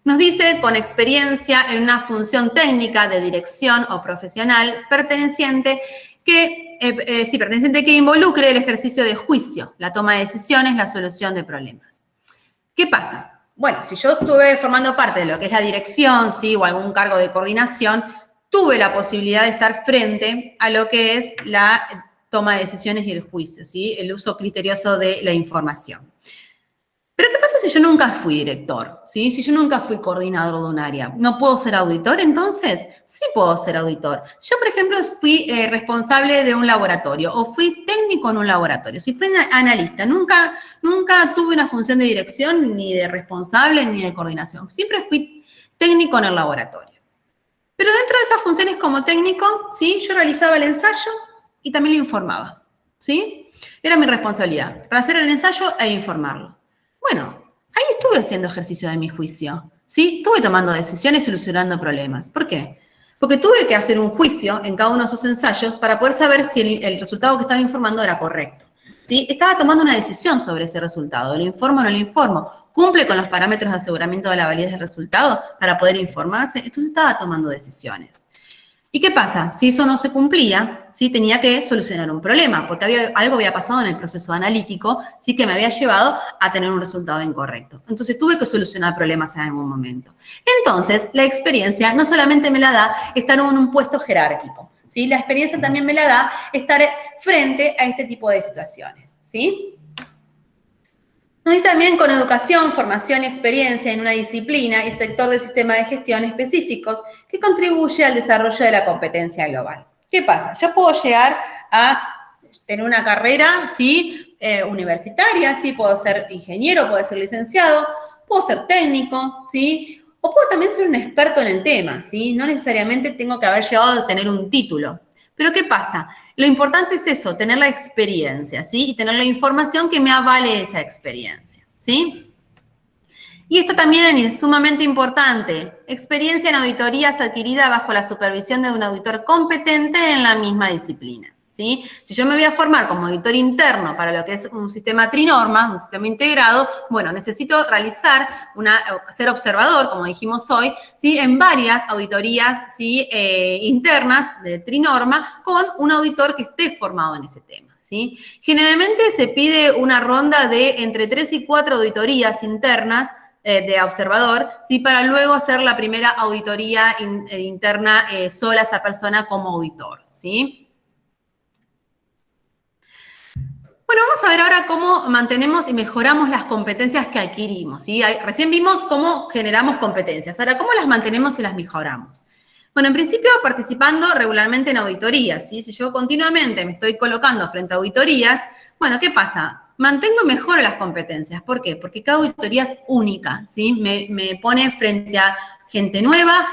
Nos dice con experiencia en una función técnica de dirección o profesional perteneciente que involucre el ejercicio de juicio, la toma de decisiones, la solución de problemas. ¿Qué pasa? Bueno, si yo estuve formando parte de lo que es la dirección, ¿sí? O algún cargo de coordinación, tuve la posibilidad de estar frente a lo que es la toma de decisiones y el juicio, ¿sí? El uso criterioso de la información. Pero ¿qué pasa si yo nunca fui director? ¿Sí? Si yo nunca fui coordinador de un área, ¿no puedo ser auditor entonces? Sí puedo ser auditor. Yo, por ejemplo, fui responsable de un laboratorio o fui técnico en un laboratorio. Si fui analista, nunca tuve una función de dirección, ni de responsable, ni de coordinación. Siempre fui técnico en el laboratorio. Pero dentro de esas funciones como técnico, ¿sí? Yo realizaba el ensayo y también lo informaba, ¿sí? Era mi responsabilidad, para hacer el ensayo e informarlo. Bueno, ahí estuve haciendo ejercicio de mi juicio, ¿sí? Estuve tomando decisiones y solucionando problemas. ¿Por qué? Porque tuve que hacer un juicio en cada uno de esos ensayos para poder saber si el resultado que estaba informando era correcto, ¿sí? Estaba tomando una decisión sobre ese resultado. ¿Lo informo o no lo informo? ¿Cumple con los parámetros de aseguramiento de la validez del resultado para poder informarse? Entonces estaba tomando decisiones. ¿Y qué pasa? Si eso no se cumplía, ¿sí? Tenía que solucionar un problema, porque algo había pasado en el proceso analítico, ¿sí? Que me había llevado a tener un resultado incorrecto. Entonces tuve que solucionar problemas en algún momento. Entonces, la experiencia no solamente me la da estar en un puesto jerárquico, ¿sí? La experiencia también me la da estar frente a este tipo de situaciones, ¿sí? Y también con educación, formación y experiencia en una disciplina y sector del sistema de gestión específicos que contribuye al desarrollo de la competencia global. ¿Qué pasa? Yo puedo llegar a tener una carrera, ¿sí? Universitaria, ¿sí? Puedo ser ingeniero, puedo ser licenciado, puedo ser técnico, ¿sí? O puedo también ser un experto en el tema, ¿sí? No necesariamente tengo que haber llegado a tener un título. Pero ¿qué pasa? Lo importante es eso, tener la experiencia, ¿sí? Y tener la información que me avale esa experiencia, ¿sí? Y esto también es sumamente importante. Experiencia en auditorías adquirida bajo la supervisión de un auditor competente en la misma disciplina, ¿sí? Si yo me voy a formar como auditor interno para lo que es un sistema trinorma, un sistema integrado, bueno, necesito realizar ser observador, como dijimos hoy, ¿sí? En varias auditorías, ¿sí? Internas de trinorma con un auditor que esté formado en ese tema, ¿sí? Generalmente se pide una ronda de entre 3 y 4 auditorías internas de observador, ¿sí? Para luego hacer la primera auditoría interna sola esa persona como auditor, ¿sí? Bueno, vamos a ver ahora cómo mantenemos y mejoramos las competencias que adquirimos, ¿sí? Recién vimos cómo generamos competencias, ahora cómo las mantenemos y las mejoramos. Bueno, en principio participando regularmente en auditorías, ¿sí? Si yo continuamente me estoy colocando frente a auditorías, bueno, ¿qué pasa? Mantengo y mejoro las competencias. ¿Por qué? Porque cada auditoría es única, ¿sí? Me pone frente a gente nueva,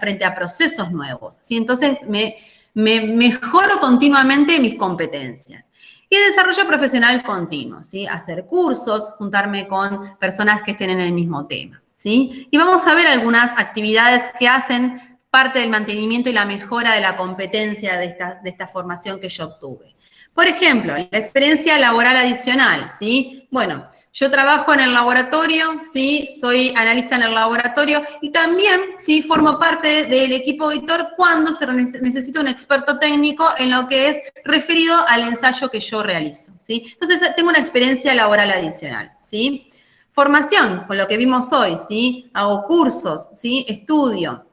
frente a procesos nuevos, ¿sí? Entonces me mejoro continuamente mis competencias. Y desarrollo profesional continuo, ¿sí? Hacer cursos, juntarme con personas que estén en el mismo tema, ¿sí? Y vamos a ver algunas actividades que hacen parte del mantenimiento y la mejora de la competencia de esta formación que yo obtuve. Por ejemplo, la experiencia laboral adicional, ¿sí? Bueno, yo trabajo en el laboratorio, ¿sí? Soy analista en el laboratorio y también, ¿sí? Formo parte del equipo auditor cuando se necesita un experto técnico en lo que es referido al ensayo que yo realizo, ¿sí? Entonces, tengo una experiencia laboral adicional, ¿sí? Formación, con lo que vimos hoy, ¿sí? Hago cursos, ¿sí? Estudio.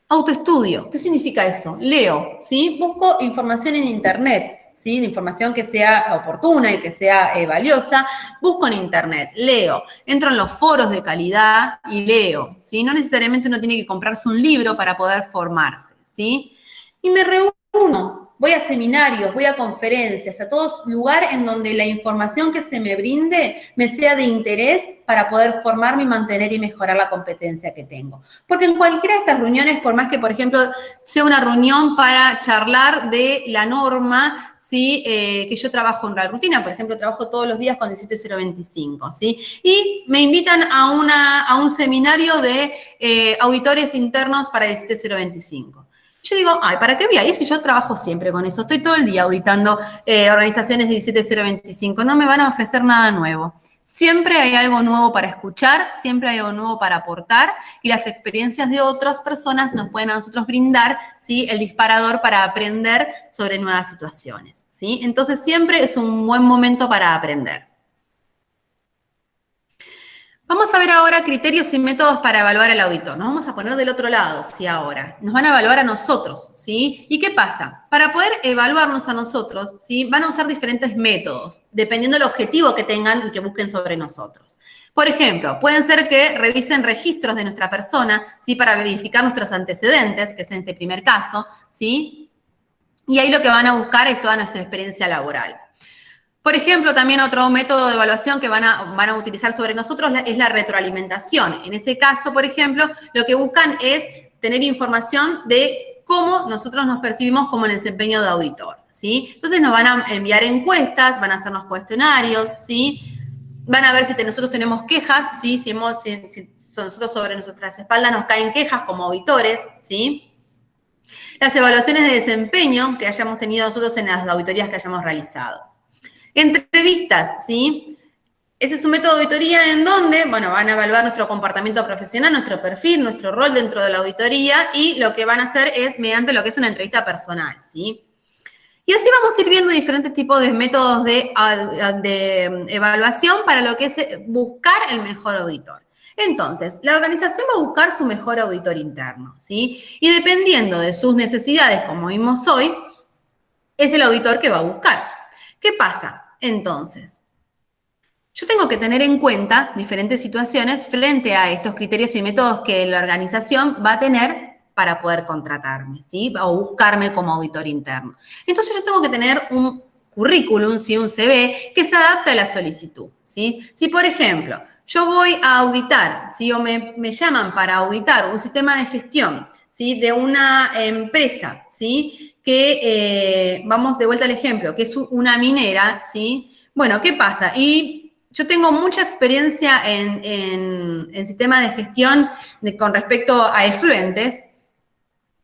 Autoestudio, ¿qué significa eso? Leo, ¿sí? Busco información en Internet, ¿sí? La información que sea oportuna y que sea valiosa, busco en Internet, leo, entro en los foros de calidad y leo, ¿sí? No necesariamente uno tiene que comprarse un libro para poder formarse, ¿sí? Y me reúno, voy a seminarios, voy a conferencias, a todos lugares en donde la información que se me brinde me sea de interés para poder formarme y mantener y mejorar la competencia que tengo. Porque en cualquiera de estas reuniones, por más que, por ejemplo, sea una reunión para charlar de la norma, ¿sí? Que yo trabajo en la rutina, por ejemplo, trabajo todos los días con 17025, ¿sí? Y me invitan a un seminario de auditores internos para 17025. Yo digo, ay, ¿para qué voy a ir si yo trabajo siempre con eso? Estoy todo el día auditando organizaciones de 17025, no me van a ofrecer nada nuevo. Siempre hay algo nuevo para escuchar, siempre hay algo nuevo para aportar y las experiencias de otras personas nos pueden a nosotros brindar, ¿sí? El disparador para aprender sobre nuevas situaciones, ¿sí? Entonces siempre es un buen momento para aprender. Vamos a ver ahora criterios y métodos para evaluar al auditor. Nos vamos a poner del otro lado, ¿sí? Ahora. Nos van a evaluar a nosotros, ¿sí? ¿Y qué pasa? Para poder evaluarnos a nosotros, ¿sí? Van a usar diferentes métodos, dependiendo del objetivo que tengan y que busquen sobre nosotros. Por ejemplo, pueden ser que revisen registros de nuestra persona, ¿sí? Para verificar nuestros antecedentes, que es en este primer caso, ¿sí? Y ahí lo que van a buscar es toda nuestra experiencia laboral. Por ejemplo, también otro método de evaluación que van a utilizar sobre nosotros es la retroalimentación. En ese caso, por ejemplo, lo que buscan es tener información de cómo nosotros nos percibimos como el desempeño de auditor, ¿sí? Entonces nos van a enviar encuestas, van a hacernos cuestionarios, ¿sí? Van a ver si nosotros tenemos quejas, ¿sí? Si nosotros sobre nuestras espaldas nos caen quejas como auditores, ¿sí? Las evaluaciones de desempeño que hayamos tenido nosotros en las auditorías que hayamos realizado. Entrevistas, ¿sí? Ese es un método de auditoría en donde, bueno, van a evaluar nuestro comportamiento profesional, nuestro perfil, nuestro rol dentro de la auditoría y lo que van a hacer es mediante lo que es una entrevista personal, ¿sí? Y así vamos a ir viendo diferentes tipos de métodos de evaluación para lo que es buscar el mejor auditor. Entonces, la organización va a buscar su mejor auditor interno, ¿sí? Y dependiendo de sus necesidades, como vimos hoy, es el auditor que va a buscar. ¿Qué pasa? Entonces, yo tengo que tener en cuenta diferentes situaciones frente a estos criterios y métodos que la organización va a tener para poder contratarme, ¿sí? O buscarme como auditor interno. Entonces yo tengo que tener un currículum, ¿sí? Un CV que se adapte a la solicitud, ¿sí? Si, por ejemplo, yo voy a auditar, ¿sí? O me llaman para auditar un sistema de gestión, ¿sí? De una empresa, ¿sí? Que, vamos de vuelta al ejemplo, que es una minera, ¿sí? Bueno, ¿qué pasa? Y yo tengo mucha experiencia en sistemas de gestión con respecto a efluentes.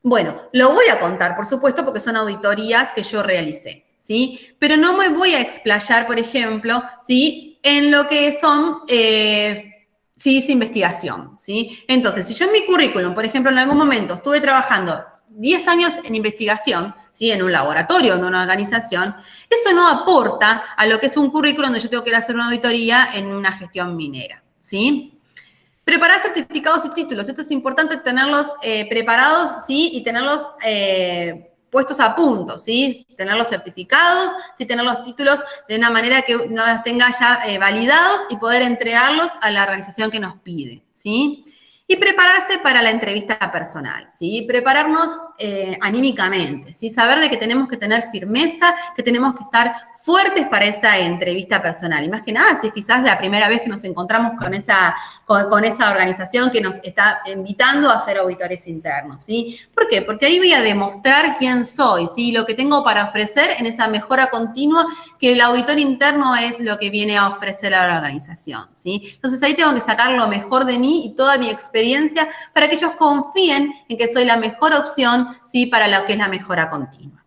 Bueno, lo voy a contar, por supuesto, porque son auditorías que yo realicé, ¿sí? Pero no me voy a explayar, por ejemplo, ¿sí? En lo que son, sí, es investigación, ¿sí? Entonces, si yo en mi currículum, por ejemplo, en algún momento estuve trabajando 10 años en investigación, ¿sí? En un laboratorio, en una organización, eso no aporta a lo que es un currículum donde yo tengo que ir a hacer una auditoría en una gestión minera, ¿sí? Preparar certificados y títulos. Esto es importante tenerlos preparados, ¿sí? Y tenerlos puestos a punto, ¿sí? Tener los certificados, ¿sí? Tener los títulos de una manera que no los tenga ya validados y poder entregarlos a la organización que nos pide, ¿sí? Y prepararse para la entrevista personal, ¿sí? Prepararnos anímicamente, ¿sí? Saber de que tenemos que tener firmeza, que tenemos que estar fuertes para esa entrevista personal. Y más que nada, si es quizás la primera vez que nos encontramos con esa organización que nos está invitando a ser auditores internos, ¿sí? ¿Por qué? Porque ahí voy a demostrar quién soy, ¿sí? Lo que tengo para ofrecer en esa mejora continua que el auditor interno es lo que viene a ofrecer a la organización, ¿sí? Entonces ahí tengo que sacar lo mejor de mí y toda mi experiencia para que ellos confíen en que soy la mejor opción, ¿sí? Para lo que es la mejora continua.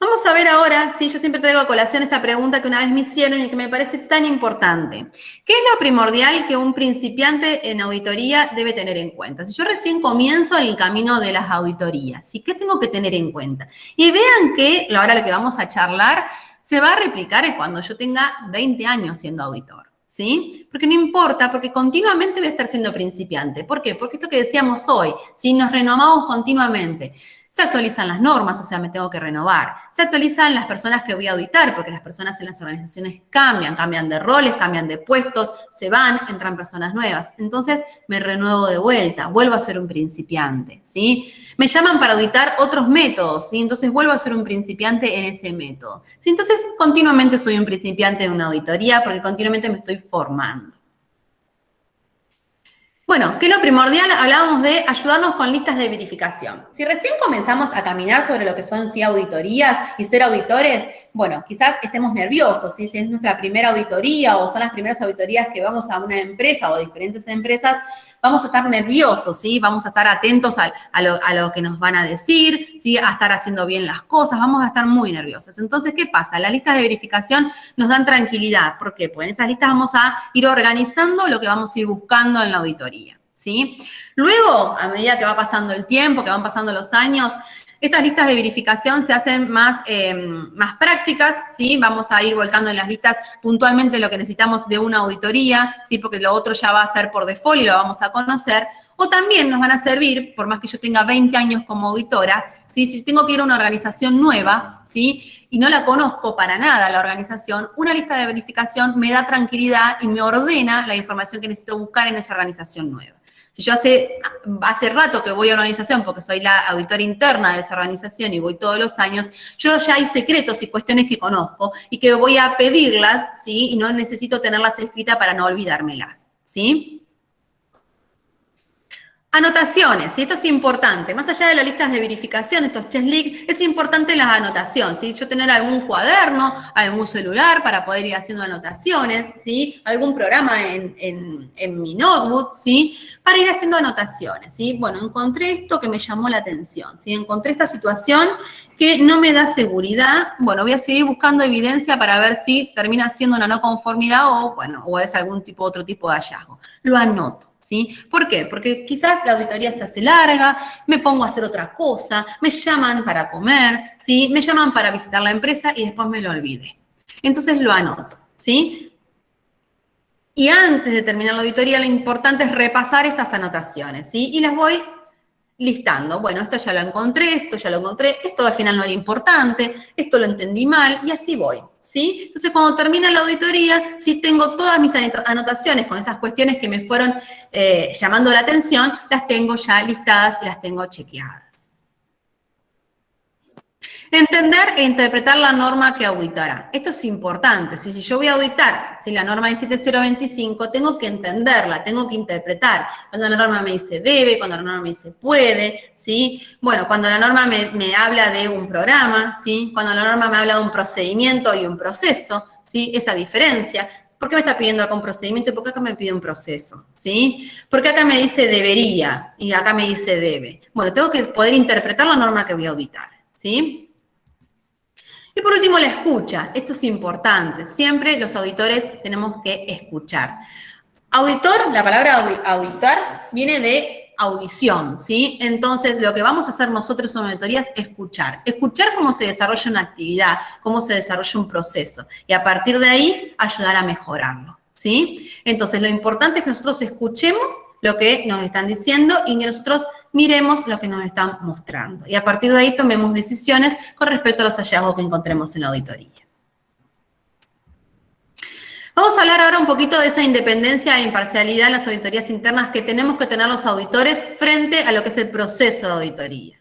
Vamos a ver ahora, sí, yo siempre traigo a colación esta pregunta que una vez me hicieron y que me parece tan importante. ¿Qué es lo primordial que un principiante en auditoría debe tener en cuenta? Si yo recién comienzo el camino de las auditorías, ¿sí? ¿Qué tengo que tener en cuenta? Y vean que, ahora lo que vamos a charlar, se va a replicar cuando yo tenga 20 años siendo auditor, ¿sí? Porque no importa, porque continuamente voy a estar siendo principiante. ¿Por qué? Porque esto que decíamos hoy, ¿sí? Nos renovamos continuamente. Se actualizan las normas, o sea, me tengo que renovar. Se actualizan las personas que voy a auditar, porque las personas en las organizaciones cambian de roles, cambian de puestos, se van, entran personas nuevas. Entonces, me renuevo de vuelta, vuelvo a ser un principiante, ¿sí? Me llaman para auditar otros métodos, ¿sí? Entonces, vuelvo a ser un principiante en ese método. ¿Sí? Entonces, continuamente soy un principiante en una auditoría porque continuamente me estoy formando. Bueno, ¿qué es lo primordial? Hablábamos de ayudarnos con listas de verificación. Si recién comenzamos a caminar sobre lo que son sí, auditorías y ser auditores, bueno, quizás estemos nerviosos, ¿sí? Si es nuestra primera auditoría o son las primeras auditorías que vamos a una empresa o a diferentes empresas, vamos a estar nerviosos, ¿sí? Vamos a estar atentos a lo que nos van a decir, ¿sí? A estar haciendo bien las cosas, vamos a estar muy nerviosos. Entonces, ¿qué pasa? Las listas de verificación nos dan tranquilidad. ¿Por qué? Pues en esas listas vamos a ir organizando lo que vamos a ir buscando en la auditoría, ¿sí? Luego, a medida que va pasando el tiempo, que van pasando los años, estas listas de verificación se hacen más prácticas, ¿sí? Vamos a ir volcando en las listas puntualmente lo que necesitamos de una auditoría, ¿sí? Porque lo otro ya va a ser por default y lo vamos a conocer. O también nos van a servir, por más que yo tenga 20 años como auditora, ¿sí? Si tengo que ir a una organización nueva, ¿sí? Y no la conozco para nada la organización, una lista de verificación me da tranquilidad y me ordena la información que necesito buscar en esa organización nueva. Si yo hace rato que voy a una organización porque soy la auditora interna de esa organización y voy todos los años, yo ya hay secretos y cuestiones que conozco y que voy a pedirlas, ¿sí? Y no necesito tenerlas escritas para no olvidármelas, ¿sí? Anotaciones, y esto es importante, más allá de las listas de verificación, estos checklists, es importante la anotación, ¿sí? Yo tener algún cuaderno, algún celular para poder ir haciendo anotaciones, ¿sí? Algún programa en mi notebook, ¿sí? Para ir haciendo anotaciones, ¿sí? Bueno, encontré esto que me llamó la atención, ¿sí? Encontré esta situación que no me da seguridad, bueno, voy a seguir buscando evidencia para ver si termina siendo una no conformidad o, bueno, o es otro tipo de hallazgo. Lo anoto. ¿Sí? ¿Por qué? Porque quizás la auditoría se hace larga, me pongo a hacer otra cosa, me llaman para comer, ¿sí? Me llaman para visitar la empresa y después me lo olvidé. Entonces lo anoto, ¿sí? Y antes de terminar la auditoría, lo importante es repasar esas anotaciones, ¿sí? Y las voy listando, bueno, esto ya lo encontré, esto al final no era importante, esto lo entendí mal, y así voy, ¿sí? Entonces, cuando termina la auditoría, sí tengo todas mis anotaciones con esas cuestiones que me fueron llamando la atención, las tengo ya listadas y las tengo chequeadas. Entender e interpretar la norma que auditará. Esto es importante. Si yo voy a auditar, si la norma 17025, tengo que entenderla, tengo que interpretar. Cuando la norma me dice debe, cuando la norma me dice puede, ¿sí? Bueno, cuando la norma me habla de un programa, ¿sí? Cuando la norma me habla de un procedimiento y un proceso, ¿sí? Esa diferencia. ¿Por qué me está pidiendo acá un procedimiento y por qué acá me pide un proceso? ¿Sí? Porque acá me dice debería y acá me dice debe. Bueno, tengo que poder interpretar la norma que voy a auditar, ¿sí? Y por último, la escucha. Esto es importante. Siempre los auditores tenemos que escuchar. Auditor, la palabra auditar viene de audición, ¿sí? Entonces, lo que vamos a hacer nosotros en auditorías es escuchar. Escuchar cómo se desarrolla una actividad, cómo se desarrolla un proceso. Y a partir de ahí, ayudar a mejorarlo, ¿sí? Entonces, lo importante es que nosotros escuchemos lo que nos están diciendo y que nosotros miremos lo que nos están mostrando. Y a partir de ahí tomemos decisiones con respecto a los hallazgos que encontremos en la auditoría. Vamos a hablar ahora un poquito de esa independencia e imparcialidad en las auditorías internas que tenemos que tener los auditores frente a lo que es el proceso de auditoría.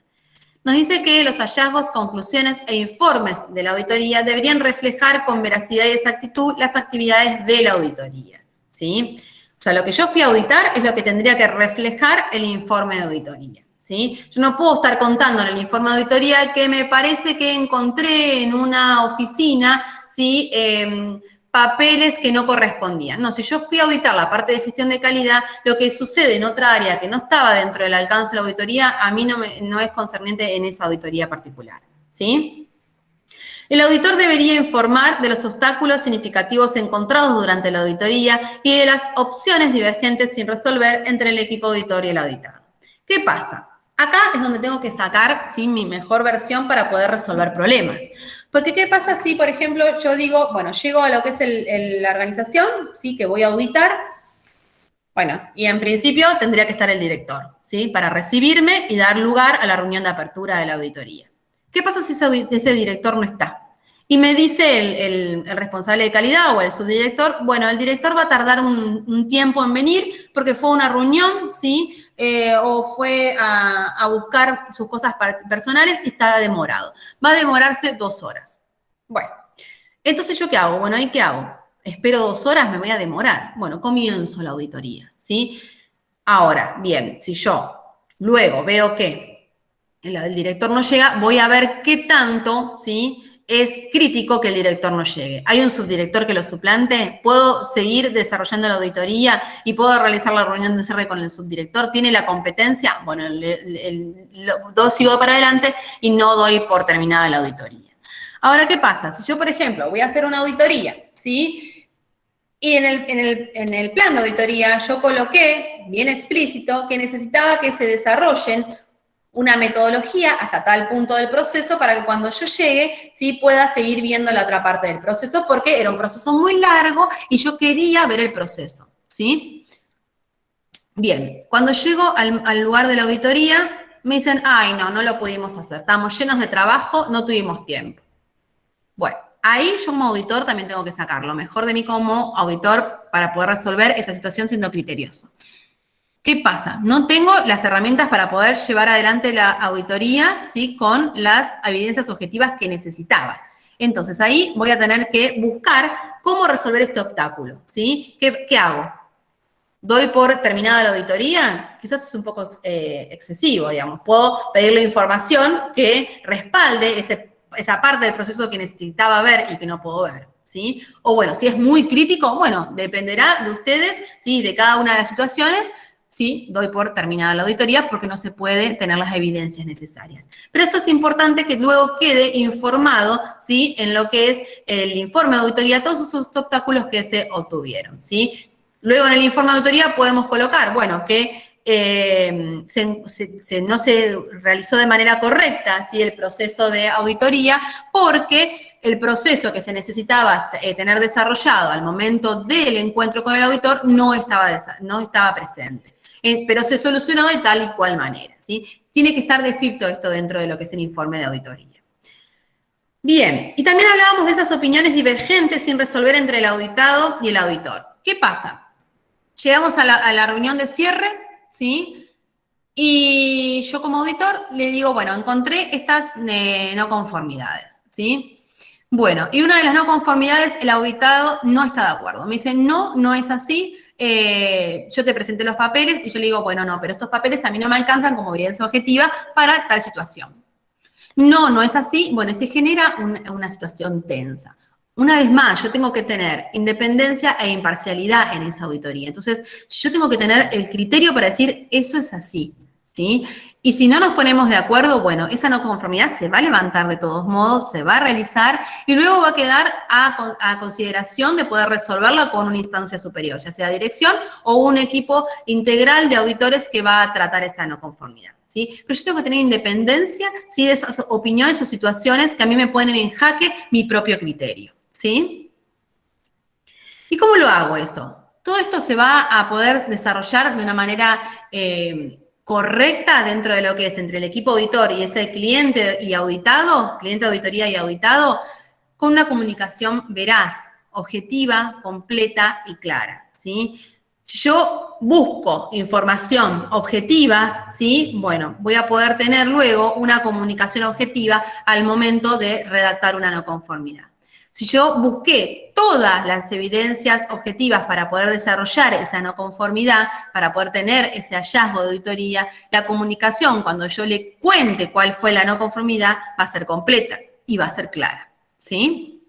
Nos dice que los hallazgos, conclusiones e informes de la auditoría deberían reflejar con veracidad y exactitud las actividades de la auditoría, ¿sí? O sea, lo que yo fui a auditar es lo que tendría que reflejar el informe de auditoría, ¿sí? Yo no puedo estar contando en el informe de auditoría que me parece que encontré en una oficina, ¿sí? Papeles que no correspondían. No, si yo fui a auditar la parte de gestión de calidad, lo que sucede en otra área que no estaba dentro del alcance de la auditoría, a mí no es concerniente en esa auditoría particular, ¿sí? El auditor debería informar de los obstáculos significativos encontrados durante la auditoría y de las opciones divergentes sin resolver entre el equipo auditor y el auditado. ¿Qué pasa? Acá es donde tengo que sacar, ¿sí?, mi mejor versión para poder resolver problemas. Porque ¿qué pasa si, por ejemplo, yo digo, bueno, llego a lo que es la organización, ¿sí?, que voy a auditar, bueno, y en principio tendría que estar el director, ¿sí?, para recibirme y dar lugar a la reunión de apertura de la auditoría. ¿Qué pasa si ese director no está? Y me dice el responsable de calidad o el subdirector, bueno, el director va a tardar un tiempo en venir porque fue a una reunión, ¿sí?, o fue a buscar sus cosas personales y está demorado. Va a demorarse 2 horas. Bueno, entonces, ¿yo qué hago? Bueno, ¿y qué hago? ¿Espero 2 horas? Me voy a demorar. Bueno, comienzo la auditoría, ¿sí? Ahora, bien, si yo luego veo que el director no llega, voy a ver qué tanto, ¿sí?, es crítico que el director no llegue. ¿Hay un subdirector que lo suplante? ¿Puedo seguir desarrollando la auditoría y puedo realizar la reunión de cierre con el subdirector? ¿Tiene la competencia? Bueno, sigo para adelante y no doy por terminada la auditoría. Ahora, ¿qué pasa? Si yo, por ejemplo, voy a hacer una auditoría, ¿sí?, y en el plan de auditoría yo coloqué, bien explícito, que necesitaba que se desarrollen una metodología hasta tal punto del proceso para que cuando yo llegue, sí, pueda seguir viendo la otra parte del proceso, porque era un proceso muy largo y yo quería ver el proceso, ¿sí? Bien, cuando llego al lugar de la auditoría, me dicen, ay, no lo pudimos hacer, estamos llenos de trabajo, no tuvimos tiempo. Bueno, ahí yo como auditor también tengo que sacar lo mejor de mí como auditor para poder resolver esa situación siendo criterioso. ¿Qué pasa? No tengo las herramientas para poder llevar adelante la auditoría, ¿sí?, con las evidencias objetivas que necesitaba. Entonces, ahí voy a tener que buscar cómo resolver este obstáculo, ¿sí? ¿Qué hago? ¿Doy por terminada la auditoría? Quizás es un poco excesivo, digamos. Puedo pedirle información que respalde esa parte del proceso que necesitaba ver y que no puedo ver, ¿sí? O bueno, si es muy crítico, bueno, dependerá de ustedes, ¿sí?, de cada una de las situaciones. Sí, doy por terminada la auditoría porque no se puede tener las evidencias necesarias. Pero esto es importante que luego quede informado, ¿sí?, en lo que es el informe de auditoría, todos esos obstáculos que se obtuvieron, ¿sí? Luego en el informe de auditoría podemos colocar, bueno, que no se realizó de manera correcta, ¿sí?, el proceso de auditoría porque el proceso que se necesitaba tener desarrollado al momento del encuentro con el auditor no estaba presente. Pero se solucionó de tal y cual manera, ¿sí? tiene que estar descrito esto dentro de lo que es el informe de auditoría. Bien, y también hablábamos de esas opiniones divergentes sin resolver entre el auditado y el auditor. ¿Qué pasa? Llegamos a la reunión de cierre, ¿sí? Y yo como auditor le digo, bueno, encontré estas no conformidades, ¿sí? Bueno, y una de las no conformidades, el auditado no está de acuerdo. Me dice, no, no es así. Yo te presenté los papeles y yo le digo, bueno, no, pero estos papeles a mí no me alcanzan como evidencia objetiva para tal situación. No, no es así. Bueno, y se genera una situación tensa. Una vez más, yo tengo que tener independencia e imparcialidad en esa auditoría. Entonces, yo tengo que tener el criterio para decir, eso es así, ¿sí? Y si no nos ponemos de acuerdo, bueno, esa no conformidad se va a levantar de todos modos, se va a realizar y luego va a quedar a consideración de poder resolverla con una instancia superior, ya sea dirección o un equipo integral de auditores que va a tratar esa no conformidad, ¿sí? Pero yo tengo que tener independencia, ¿sí?, de esas opiniones o situaciones que a mí me ponen en jaque mi propio criterio, ¿sí? ¿Y cómo lo hago eso? Todo esto se va a poder desarrollar de una manera correcta dentro de lo que es entre el equipo auditor y ese cliente y auditado, cliente de auditoría y auditado, con una comunicación veraz, objetiva, completa y clara, ¿sí? Si yo busco información objetiva, ¿sí? Bueno, voy a poder tener luego una comunicación objetiva al momento de redactar una no conformidad. Si yo busqué todas las evidencias objetivas para poder desarrollar esa no conformidad, para poder tener ese hallazgo de auditoría, la comunicación, cuando yo le cuente cuál fue la no conformidad, va a ser completa y va a ser clara, ¿sí?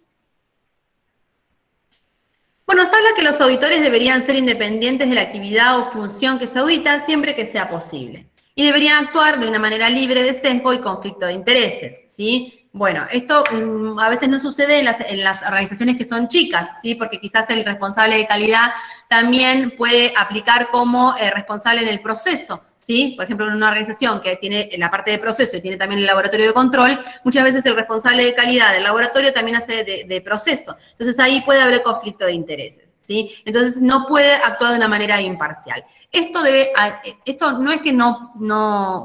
Bueno, se habla que los auditores deberían ser independientes de la actividad o función que se audita siempre que sea posible. Y deberían actuar de una manera libre de sesgo y conflicto de intereses, ¿sí? Bueno, esto a veces no sucede en las organizaciones que son chicas, ¿sí? Porque quizás el responsable de calidad también puede aplicar como responsable en el proceso, ¿sí? Por ejemplo, en una organización que tiene la parte de proceso y tiene también el laboratorio de control, muchas veces el responsable de calidad del laboratorio también hace de proceso. Entonces, ahí puede haber conflicto de intereses, ¿sí? Entonces, no puede actuar de una manera imparcial. Esto no es que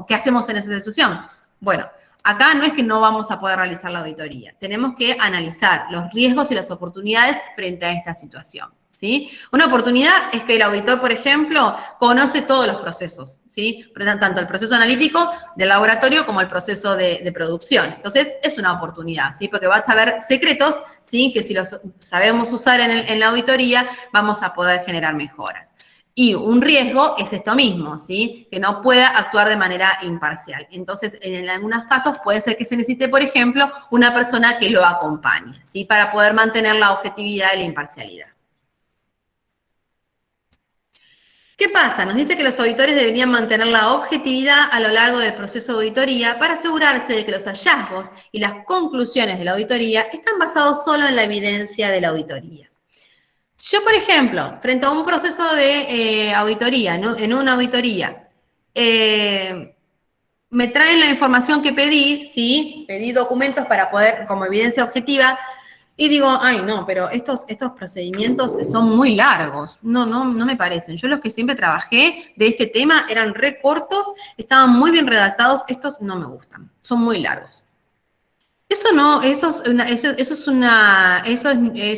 ¿qué hacemos en esa situación? Bueno, acá no es que no vamos a poder realizar la auditoría. Tenemos que analizar los riesgos y las oportunidades frente a esta situación, ¿sí? Una oportunidad es que el auditor, por ejemplo, conoce todos los procesos, ¿sí? Tanto el proceso analítico del laboratorio como el proceso de producción. Entonces, es una oportunidad, ¿sí? Porque va a saber secretos, ¿sí? Que si los sabemos usar en la auditoría, vamos a poder generar mejoras. Y un riesgo es esto mismo, ¿sí? Que no pueda actuar de manera imparcial. Entonces, en algunos casos puede ser que se necesite, por ejemplo, una persona que lo acompañe, ¿sí? Para poder mantener la objetividad y la imparcialidad. ¿Qué pasa? Nos dice que los auditores deberían mantener la objetividad a lo largo del proceso de auditoría para asegurarse de que los hallazgos y las conclusiones de la auditoría están basados solo en la evidencia de la auditoría. Yo, por ejemplo, frente a un proceso de auditoría, ¿no? En una auditoría, me traen la información que pedí, ¿sí? Pedí documentos para poder, como evidencia objetiva, y digo, ay, no, pero estos procedimientos son muy largos. No me parecen. Yo los que siempre trabajé de este tema eran re cortos, estaban muy bien redactados, estos no me gustan, son muy largos. Eso es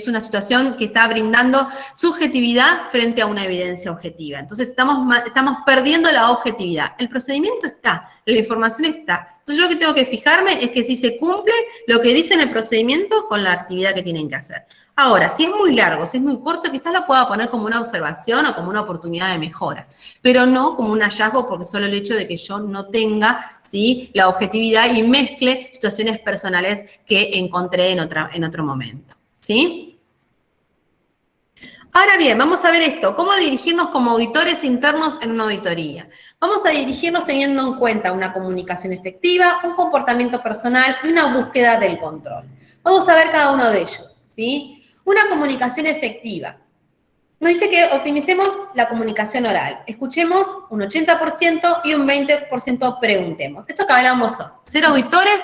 una situación que está brindando subjetividad frente a una evidencia objetiva. Entonces, estamos perdiendo la objetividad. El procedimiento está, la información está. Entonces, yo lo que tengo que fijarme es que si se cumple lo que dice en el procedimiento con la actividad que tienen que hacer. Ahora, si es muy largo, si es muy corto, quizás lo pueda poner como una observación o como una oportunidad de mejora, pero no como un hallazgo porque solo el hecho de que yo no tenga, ¿sí?, la objetividad y mezcle situaciones personales que encontré en otro momento, ¿sí? Ahora bien, vamos a ver esto, cómo dirigirnos como auditores internos en una auditoría. Vamos a dirigirnos teniendo en cuenta una comunicación efectiva, un comportamiento personal y una búsqueda del control. Vamos a ver cada uno de ellos, ¿sí? Una comunicación efectiva. Nos dice que optimicemos la comunicación oral. Escuchemos un 80% y un 20% preguntemos. Esto que hablamos hoy. Ser auditores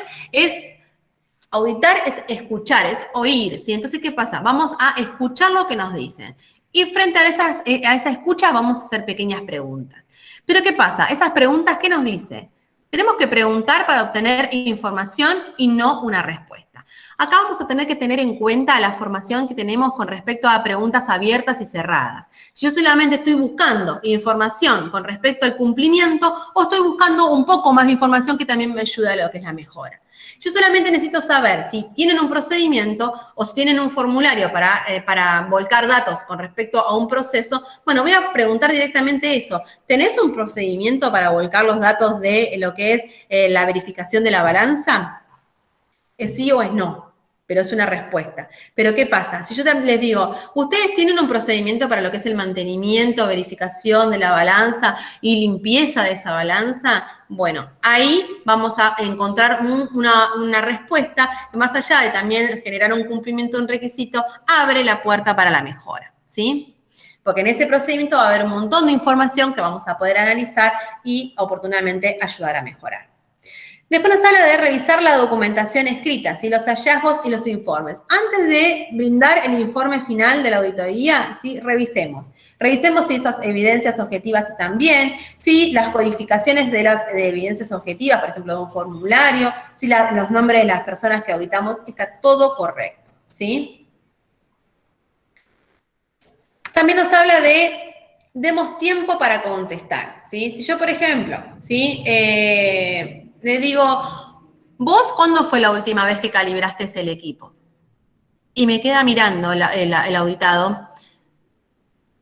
auditar es escuchar, es oír, ¿sí? Entonces, ¿qué pasa? Vamos a escuchar lo que nos dicen. Y frente a esa escucha vamos a hacer pequeñas preguntas. Pero, ¿qué pasa? Esas preguntas, ¿qué nos dice? Tenemos que preguntar para obtener información y no una respuesta. Acá vamos a tener que tener en cuenta la formación que tenemos con respecto a preguntas abiertas y cerradas. Si yo solamente estoy buscando información con respecto al cumplimiento o estoy buscando un poco más de información que también me ayuda a lo que es la mejora. Yo solamente necesito saber si tienen un procedimiento o si tienen un formulario para volcar datos con respecto a un proceso. Bueno, voy a preguntar directamente eso. ¿Tenés un procedimiento para volcar los datos de lo que es la verificación de la balanza? ¿Es sí o es no? Pero es una respuesta. Pero ¿qué pasa? Si yo también les digo, ¿ustedes tienen un procedimiento para lo que es el mantenimiento, verificación de la balanza y limpieza de esa balanza? Bueno, ahí vamos a encontrar una respuesta que más allá de también generar un cumplimiento de un requisito, abre la puerta para la mejora, ¿sí? Porque en ese procedimiento va a haber un montón de información que vamos a poder analizar y oportunamente ayudar a mejorar. Después nos habla de revisar la documentación escrita, ¿sí? Los hallazgos y los informes. Antes de brindar el informe final de la auditoría, ¿sí? Revisemos si esas evidencias objetivas están bien, si las codificaciones de evidencias objetivas, por ejemplo, de un formulario, si los nombres de las personas que auditamos, está todo correcto, ¿sí? También nos habla de demos tiempo para contestar, ¿sí? Si yo, por ejemplo, ¿sí? Le digo, ¿vos cuándo fue la última vez que calibraste el equipo? Y me queda mirando el auditado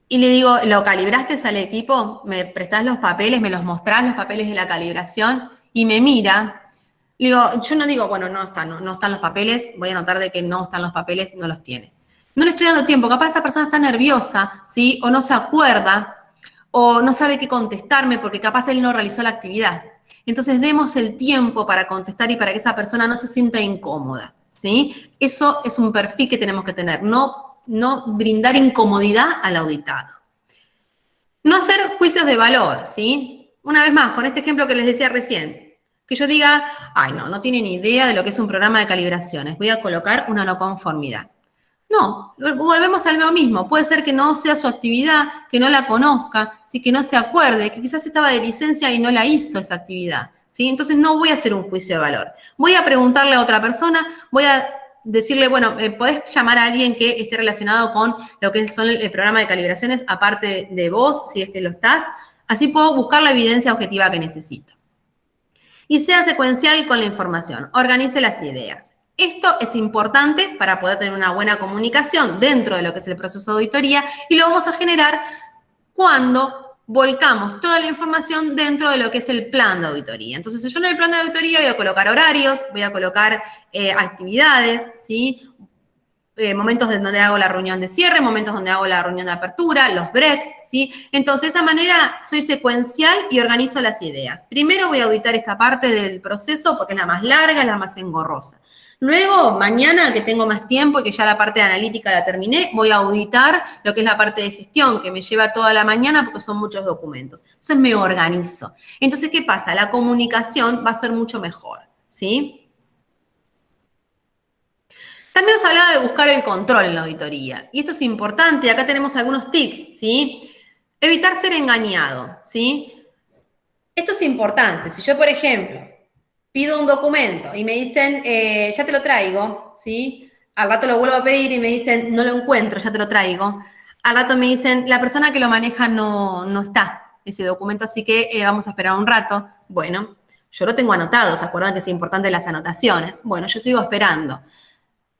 y le digo, ¿lo calibraste al equipo? ¿Me prestás los papeles? ¿Me los mostrás los papeles de la calibración? Y me mira. Le digo, yo no digo, bueno, no están los papeles, voy a anotar de que no están los papeles, no los tiene. No le estoy dando tiempo, capaz esa persona está nerviosa, ¿sí? O no se acuerda, o no sabe qué contestarme porque capaz él no realizó la actividad. Entonces, demos el tiempo para contestar y para que esa persona no se sienta incómoda, ¿sí? Eso es un perfil que tenemos que tener, no brindar incomodidad al auditado. No hacer juicios de valor, ¿sí? Una vez más, con este ejemplo que les decía recién, que yo diga, ay, no tiene ni idea de lo que es un programa de calibraciones, voy a colocar una no conformidad. No, volvemos al mismo. Puede ser que no sea su actividad, que no la conozca, ¿sí? Que no se acuerde, que quizás estaba de licencia y no la hizo esa actividad, ¿sí? Entonces no voy a hacer un juicio de valor. Voy a preguntarle a otra persona, voy a decirle, bueno, ¿podés llamar a alguien que esté relacionado con lo que son el programa de calibraciones, aparte de vos, si es que lo estás? Así puedo buscar la evidencia objetiva que necesito. Y sea secuencial con la información. Organice las ideas. Esto es importante para poder tener una buena comunicación dentro de lo que es el proceso de auditoría y lo vamos a generar cuando volcamos toda la información dentro de lo que es el plan de auditoría. Entonces, si yo en el plan de auditoría voy a colocar horarios, voy a colocar actividades, ¿sí? Momentos donde hago la reunión de cierre, momentos donde hago la reunión de apertura, los breaks, ¿sí? Entonces, de esa manera soy secuencial y organizo las ideas. Primero voy a auditar esta parte del proceso porque es la más larga, es la más engorrosa. Luego, mañana que tengo más tiempo y que ya la parte de analítica la terminé, voy a auditar lo que es la parte de gestión, que me lleva toda la mañana porque son muchos documentos. Entonces, me organizo. Entonces, ¿qué pasa? La comunicación va a ser mucho mejor, ¿sí? También nos hablaba de buscar el control en la auditoría. Y esto es importante. Acá tenemos algunos tips, ¿sí? Evitar ser engañado, ¿sí? Esto es importante. Si yo, por ejemplo, pido un documento y me dicen, ya te lo traigo, ¿sí? Al rato lo vuelvo a pedir y me dicen, no lo encuentro, ya te lo traigo. Al rato me dicen, la persona que lo maneja no está, ese documento, así que vamos a esperar un rato. Bueno, yo lo tengo anotado, ¿se acuerdan que es importante las anotaciones? Bueno, yo sigo esperando.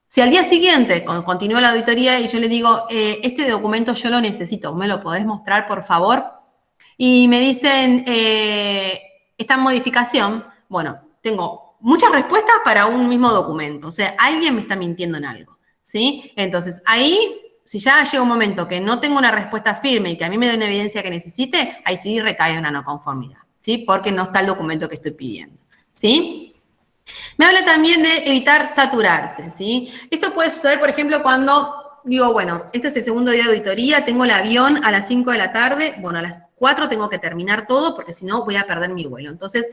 Si al día siguiente continúa la auditoría y yo le digo, este documento yo lo necesito, ¿me lo podés mostrar, por favor? Y me dicen, está en modificación. Bueno, tengo muchas respuestas para un mismo documento. O sea, alguien me está mintiendo en algo, ¿sí? Entonces, ahí, si ya llega un momento que no tengo una respuesta firme y que a mí me da una evidencia que necesite, ahí sí recae una no conformidad, ¿sí? Porque no está el documento que estoy pidiendo, ¿sí? Me habla también de evitar saturarse, ¿sí? Esto puede suceder, por ejemplo, cuando digo, bueno, este es el segundo día de auditoría, tengo el avión a las 5 de la tarde, bueno, a las 4 tengo que terminar todo porque si no voy a perder mi vuelo. Entonces,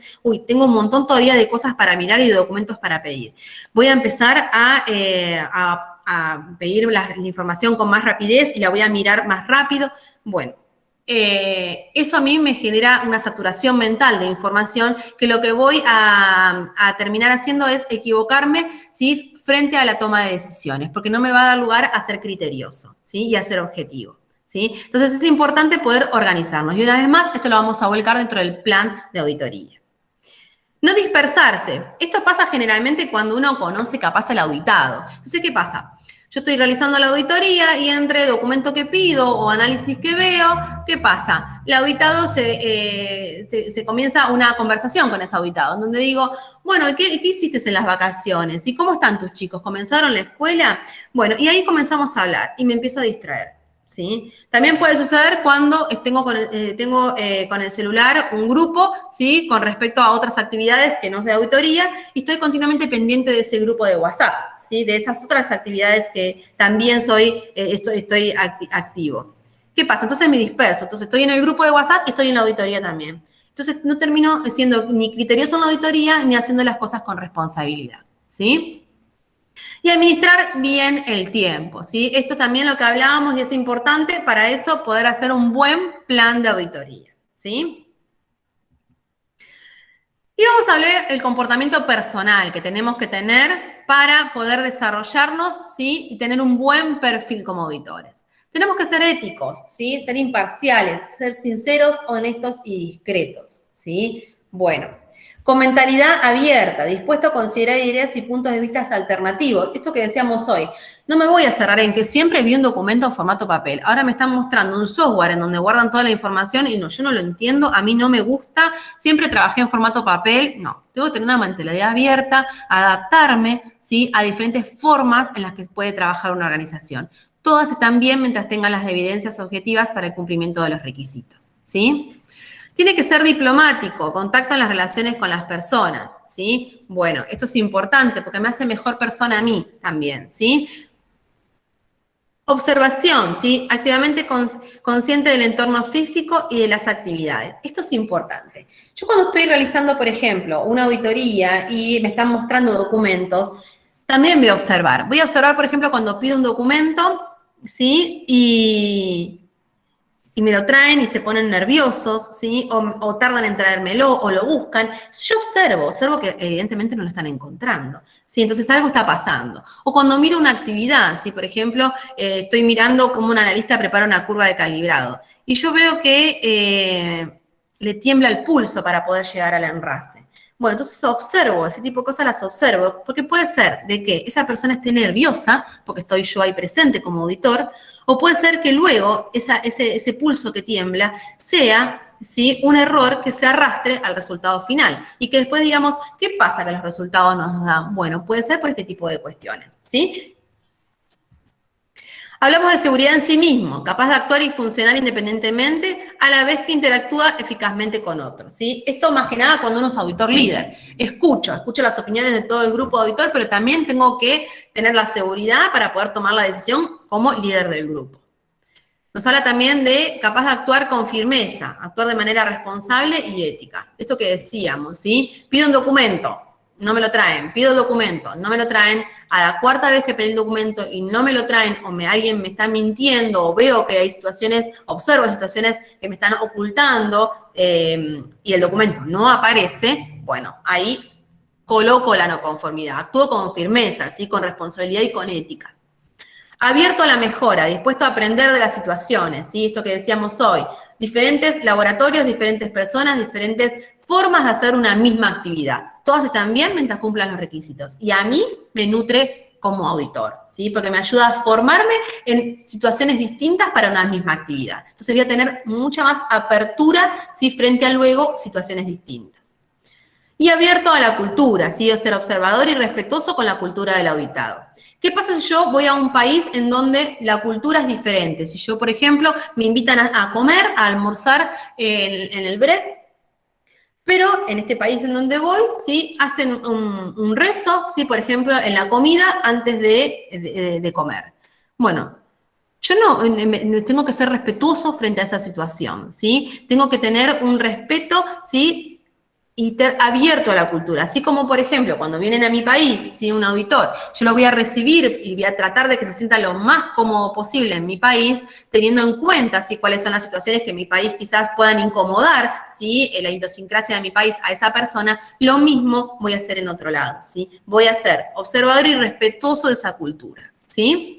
tengo un montón todavía de cosas para mirar y de documentos para pedir. Voy a empezar a pedir la información con más rapidez y la voy a mirar más rápido. Bueno, eso a mí me genera una saturación mental de información que lo que voy a terminar haciendo es equivocarme, ¿sí?, frente a la toma de decisiones, porque no me va a dar lugar a ser criterioso, ¿sí?, y a ser objetivo, ¿sí? Entonces es importante poder organizarnos. Y una vez más, esto lo vamos a volcar dentro del plan de auditoría. No dispersarse. Esto pasa generalmente cuando uno conoce capaz el auditado. Entonces, ¿qué pasa? Yo estoy realizando la auditoría y entre documento que pido o análisis que veo, ¿qué pasa? El auditado se comienza una conversación con ese auditado, en donde digo, bueno, ¿qué hiciste en las vacaciones? ¿Y cómo están tus chicos? ¿Comenzaron la escuela? Bueno, y ahí comenzamos a hablar y me empiezo a distraer, ¿sí? También puede suceder cuando tengo con el celular un grupo, ¿sí?, con respecto a otras actividades que no es de auditoría y estoy continuamente pendiente de ese grupo de WhatsApp, ¿sí?, de esas otras actividades que también estoy activo. ¿Qué pasa? Entonces me disperso. Entonces estoy en el grupo de WhatsApp y estoy en la auditoría también. Entonces no termino siendo ni criterioso en la auditoría ni haciendo las cosas con responsabilidad, ¿sí? Y administrar bien el tiempo, ¿sí? Esto también lo que hablábamos y es importante para eso poder hacer un buen plan de auditoría, ¿sí? Y vamos a hablar del comportamiento personal que tenemos que tener para poder desarrollarnos, ¿sí?, y tener un buen perfil como auditores. Tenemos que ser éticos, ¿sí?, ser imparciales, ser sinceros, honestos y discretos, ¿sí? Bueno, con mentalidad abierta, dispuesto a considerar ideas y puntos de vista alternativos. Esto que decíamos hoy, no me voy a cerrar en que siempre vi un documento en formato papel. Ahora me están mostrando un software en donde guardan toda la información y no, yo no lo entiendo, a mí no me gusta, siempre trabajé en formato papel. No, tengo que tener una mentalidad abierta, adaptarme, ¿sí?, a diferentes formas en las que puede trabajar una organización. Todas están bien mientras tengan las evidencias objetivas para el cumplimiento de los requisitos, ¿sí? Tiene que ser diplomático, contacto en las relaciones con las personas, ¿sí? Bueno, esto es importante porque me hace mejor persona a mí también, ¿sí? Observación, ¿sí? Activamente consciente del entorno físico y de las actividades. Esto es importante. Yo cuando estoy realizando, por ejemplo, una auditoría y me están mostrando documentos, también voy a observar. Voy a observar, por ejemplo, cuando pido un documento, ¿sí?, y me lo traen y se ponen nerviosos, ¿sí?, o tardan en traérmelo, o lo buscan. Yo observo que evidentemente no lo están encontrando, ¿sí? Entonces algo está pasando. O cuando miro una actividad, ¿sí?, por ejemplo, estoy mirando cómo un analista prepara una curva de calibrado, y yo veo que le tiembla el pulso para poder llegar al enrase. Bueno, entonces observo, ese tipo de cosas las observo, porque puede ser de que esa persona esté nerviosa, porque estoy yo ahí presente como auditor, o puede ser que luego ese pulso que tiembla sea, ¿sí?, un error que se arrastre al resultado final. Y que después digamos, ¿qué pasa que los resultados no nos dan? Bueno, puede ser por este tipo de cuestiones, ¿sí? Hablamos de seguridad en sí mismo, capaz de actuar y funcionar independientemente a la vez que interactúa eficazmente con otros, ¿sí? Esto más que nada cuando uno es auditor líder. Escucho las opiniones de todo el grupo de auditor, pero también tengo que tener la seguridad para poder tomar la decisión como líder del grupo. Nos habla también de capaz de actuar con firmeza, actuar de manera responsable y ética. Esto que decíamos, ¿sí? Pido un documento, no me lo traen. Pido el documento, no me lo traen. A la cuarta vez que pedí el documento y no me lo traen, o alguien me está mintiendo, o veo que hay situaciones, observo situaciones que me están ocultando, y el documento no aparece, bueno, ahí coloco la no conformidad. Actúo con firmeza, ¿sí?, con responsabilidad y con ética. Abierto a la mejora, dispuesto a aprender de las situaciones, ¿sí? Esto que decíamos hoy. Diferentes laboratorios, diferentes personas, diferentes formas de hacer una misma actividad. Todas están bien mientras cumplan los requisitos. Y a mí me nutre como auditor, ¿sí? Porque me ayuda a formarme en situaciones distintas para una misma actividad. Entonces voy a tener mucha más apertura, ¿sí?, frente a luego situaciones distintas. Y abierto a la cultura, ¿sí?, de ser observador y respetuoso con la cultura del auditado. ¿Qué pasa si yo voy a un país en donde la cultura es diferente? Si yo, por ejemplo, me invitan a comer, a almorzar en el break, pero en este país en donde voy, ¿sí?, hacen un rezo, ¿sí?, por ejemplo, en la comida antes de comer. Bueno, yo tengo que ser respetuoso frente a esa situación, ¿sí? Tengo que tener un respeto, ¿sí?, abierto a la cultura. Así como, por ejemplo, cuando vienen a mi país, ¿sí? Un auditor, yo lo voy a recibir y voy a tratar de que se sienta lo más cómodo posible en mi país, teniendo en cuenta, ¿sí? Cuáles son las situaciones que en mi país quizás puedan incomodar, ¿sí? La idiosincrasia de mi país a esa persona. Lo mismo voy a hacer en otro lado, ¿sí? Voy a ser observador y respetuoso de esa cultura, ¿sí?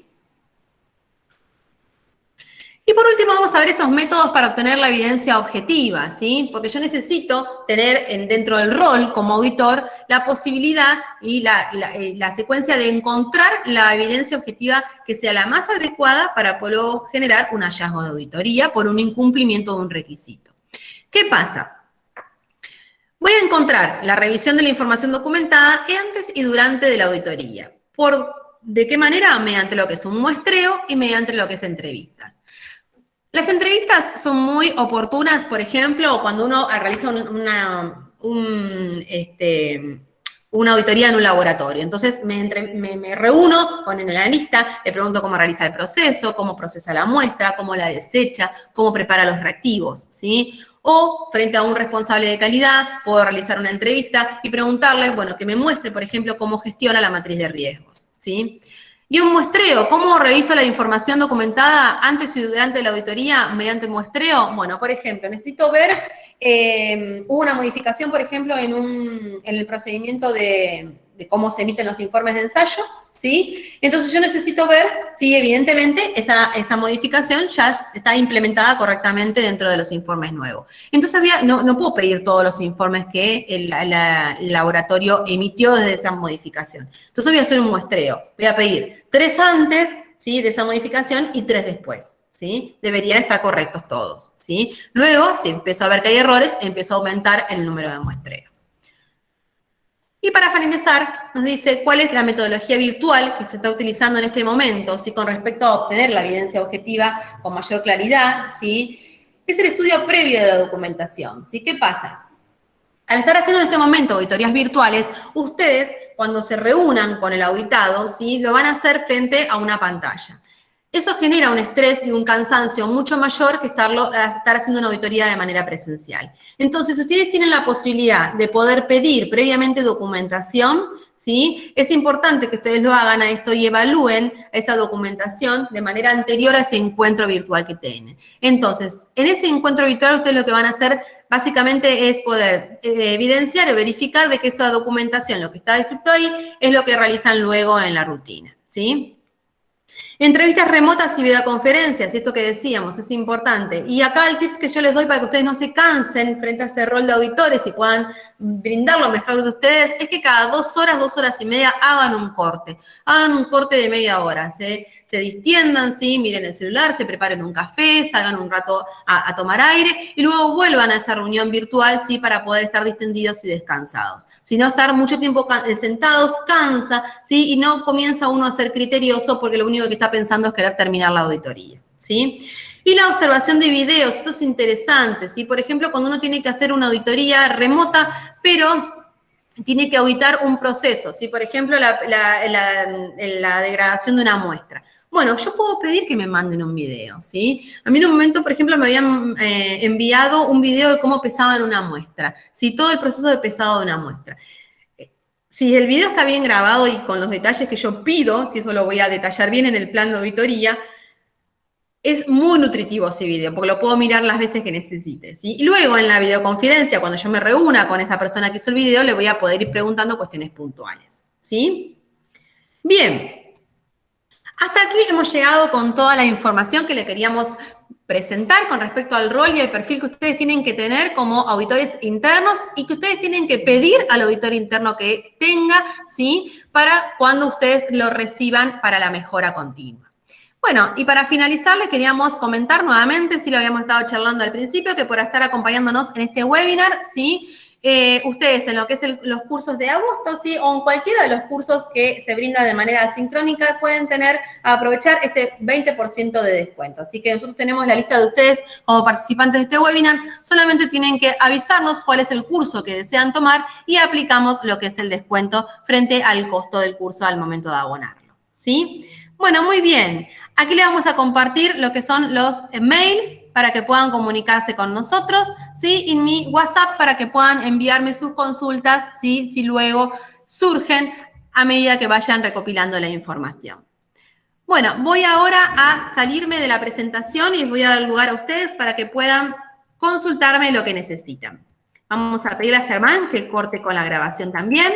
Y por último vamos a ver esos métodos para obtener la evidencia objetiva, ¿sí? Porque yo necesito tener dentro del rol como auditor la posibilidad y la secuencia de encontrar la evidencia objetiva que sea la más adecuada para poder generar un hallazgo de auditoría por un incumplimiento de un requisito. ¿Qué pasa? Voy a encontrar la revisión de la información documentada antes y durante de la auditoría. ¿De qué manera? Mediante lo que es un muestreo y mediante lo que es entrevistas. Las entrevistas son muy oportunas, por ejemplo, cuando uno realiza una auditoría en un laboratorio. Entonces me reúno con el analista, le pregunto cómo realiza el proceso, cómo procesa la muestra, cómo la desecha, cómo prepara los reactivos, ¿sí? O frente a un responsable de calidad, puedo realizar una entrevista y preguntarle, bueno, que me muestre, por ejemplo, cómo gestiona la matriz de riesgos, ¿sí? Y un muestreo, ¿cómo reviso la información documentada antes y durante la auditoría mediante muestreo? Bueno, por ejemplo, necesito ver, hubo una modificación, por ejemplo, en el procedimiento de cómo se emiten los informes de ensayo, ¿sí? Entonces yo necesito ver si evidentemente esa modificación ya está implementada correctamente dentro de los informes nuevos. Entonces no puedo pedir todos los informes que el laboratorio emitió desde esa modificación. Entonces voy a hacer un muestreo. Voy a pedir 3 antes, ¿sí? De esa modificación y 3 después, ¿sí? Deberían estar correctos todos, ¿sí? Luego, si empiezo a ver que hay errores, empiezo a aumentar el número de muestreo. Y para finalizar, nos dice cuál es la metodología virtual que se está utilizando en este momento, ¿sí? Con respecto a obtener la evidencia objetiva con mayor claridad, ¿sí? Es el estudio previo de la documentación, ¿sí? ¿Qué pasa? Al estar haciendo en este momento auditorías virtuales, ustedes, cuando se reúnan con el auditado, ¿sí? Lo van a hacer frente a una pantalla. Eso genera un estrés y un cansancio mucho mayor que estar haciendo una auditoría de manera presencial. Entonces, si ustedes tienen la posibilidad de poder pedir previamente documentación, ¿sí? Es importante que ustedes lo hagan a esto y evalúen esa documentación de manera anterior a ese encuentro virtual que tienen. Entonces, en ese encuentro virtual ustedes lo que van a hacer básicamente es poder evidenciar o verificar de que esa documentación, lo que está descrito ahí, es lo que realizan luego en la rutina, ¿sí? Entrevistas remotas y videoconferencias, y esto que decíamos, es importante. Y acá el tips que yo les doy para que ustedes no se cansen frente a ese rol de auditores y puedan brindar lo mejor de ustedes, es que cada 2 horas, 2 horas y media hagan un corte. Hagan un corte de media hora, se distiendan, ¿sí? Miren el celular, se preparen un café, salgan un rato a tomar aire y luego vuelvan a esa reunión virtual, ¿sí? Para poder estar distendidos y descansados. Si no, estar mucho tiempo sentados cansa, ¿sí? Y no comienza uno a ser criterioso porque lo único que está pensando es querer terminar la auditoría, ¿sí? Y la observación de videos, esto es interesante, ¿sí? Por ejemplo, cuando uno tiene que hacer una auditoría remota, pero tiene que auditar un proceso, ¿sí? Por ejemplo, la degradación de una muestra. Bueno, yo puedo pedir que me manden un video, ¿sí? A mí en un momento, por ejemplo, me habían enviado un video de cómo pesaban una muestra, ¿sí? Todo el proceso de pesado de una muestra. Si el video está bien grabado y con los detalles que yo pido, si eso lo voy a detallar bien en el plan de auditoría, es muy nutritivo ese video, porque lo puedo mirar las veces que necesite, ¿sí? Y luego en la videoconferencia, cuando yo me reúna con esa persona que hizo el video, le voy a poder ir preguntando cuestiones puntuales, ¿sí? Bien. Hasta aquí hemos llegado con toda la información que le queríamos presentar con respecto al rol y al perfil que ustedes tienen que tener como auditores internos y que ustedes tienen que pedir al auditor interno que tenga, ¿sí? Para cuando ustedes lo reciban para la mejora continua. Bueno, y para finalizar les queríamos comentar nuevamente, sí lo habíamos estado charlando al principio, que por estar acompañándonos en este webinar, ¿sí? Ustedes en lo que es los cursos de agosto, ¿sí? O en cualquiera de los cursos que se brinda de manera asincrónica, pueden aprovechar este 20% de descuento. Así que nosotros tenemos la lista de ustedes como participantes de este webinar, solamente tienen que avisarnos cuál es el curso que desean tomar y aplicamos lo que es el descuento frente al costo del curso al momento de abonarlo, ¿sí? Bueno, muy bien. Aquí les vamos a compartir lo que son los mails para que puedan comunicarse con nosotros, ¿sí? Y mi WhatsApp para que puedan enviarme sus consultas, ¿sí? Si luego surgen a medida que vayan recopilando la información. Bueno, voy ahora a salirme de la presentación y les voy a dar lugar a ustedes para que puedan consultarme lo que necesitan. Vamos a pedirle a Germán que corte con la grabación también.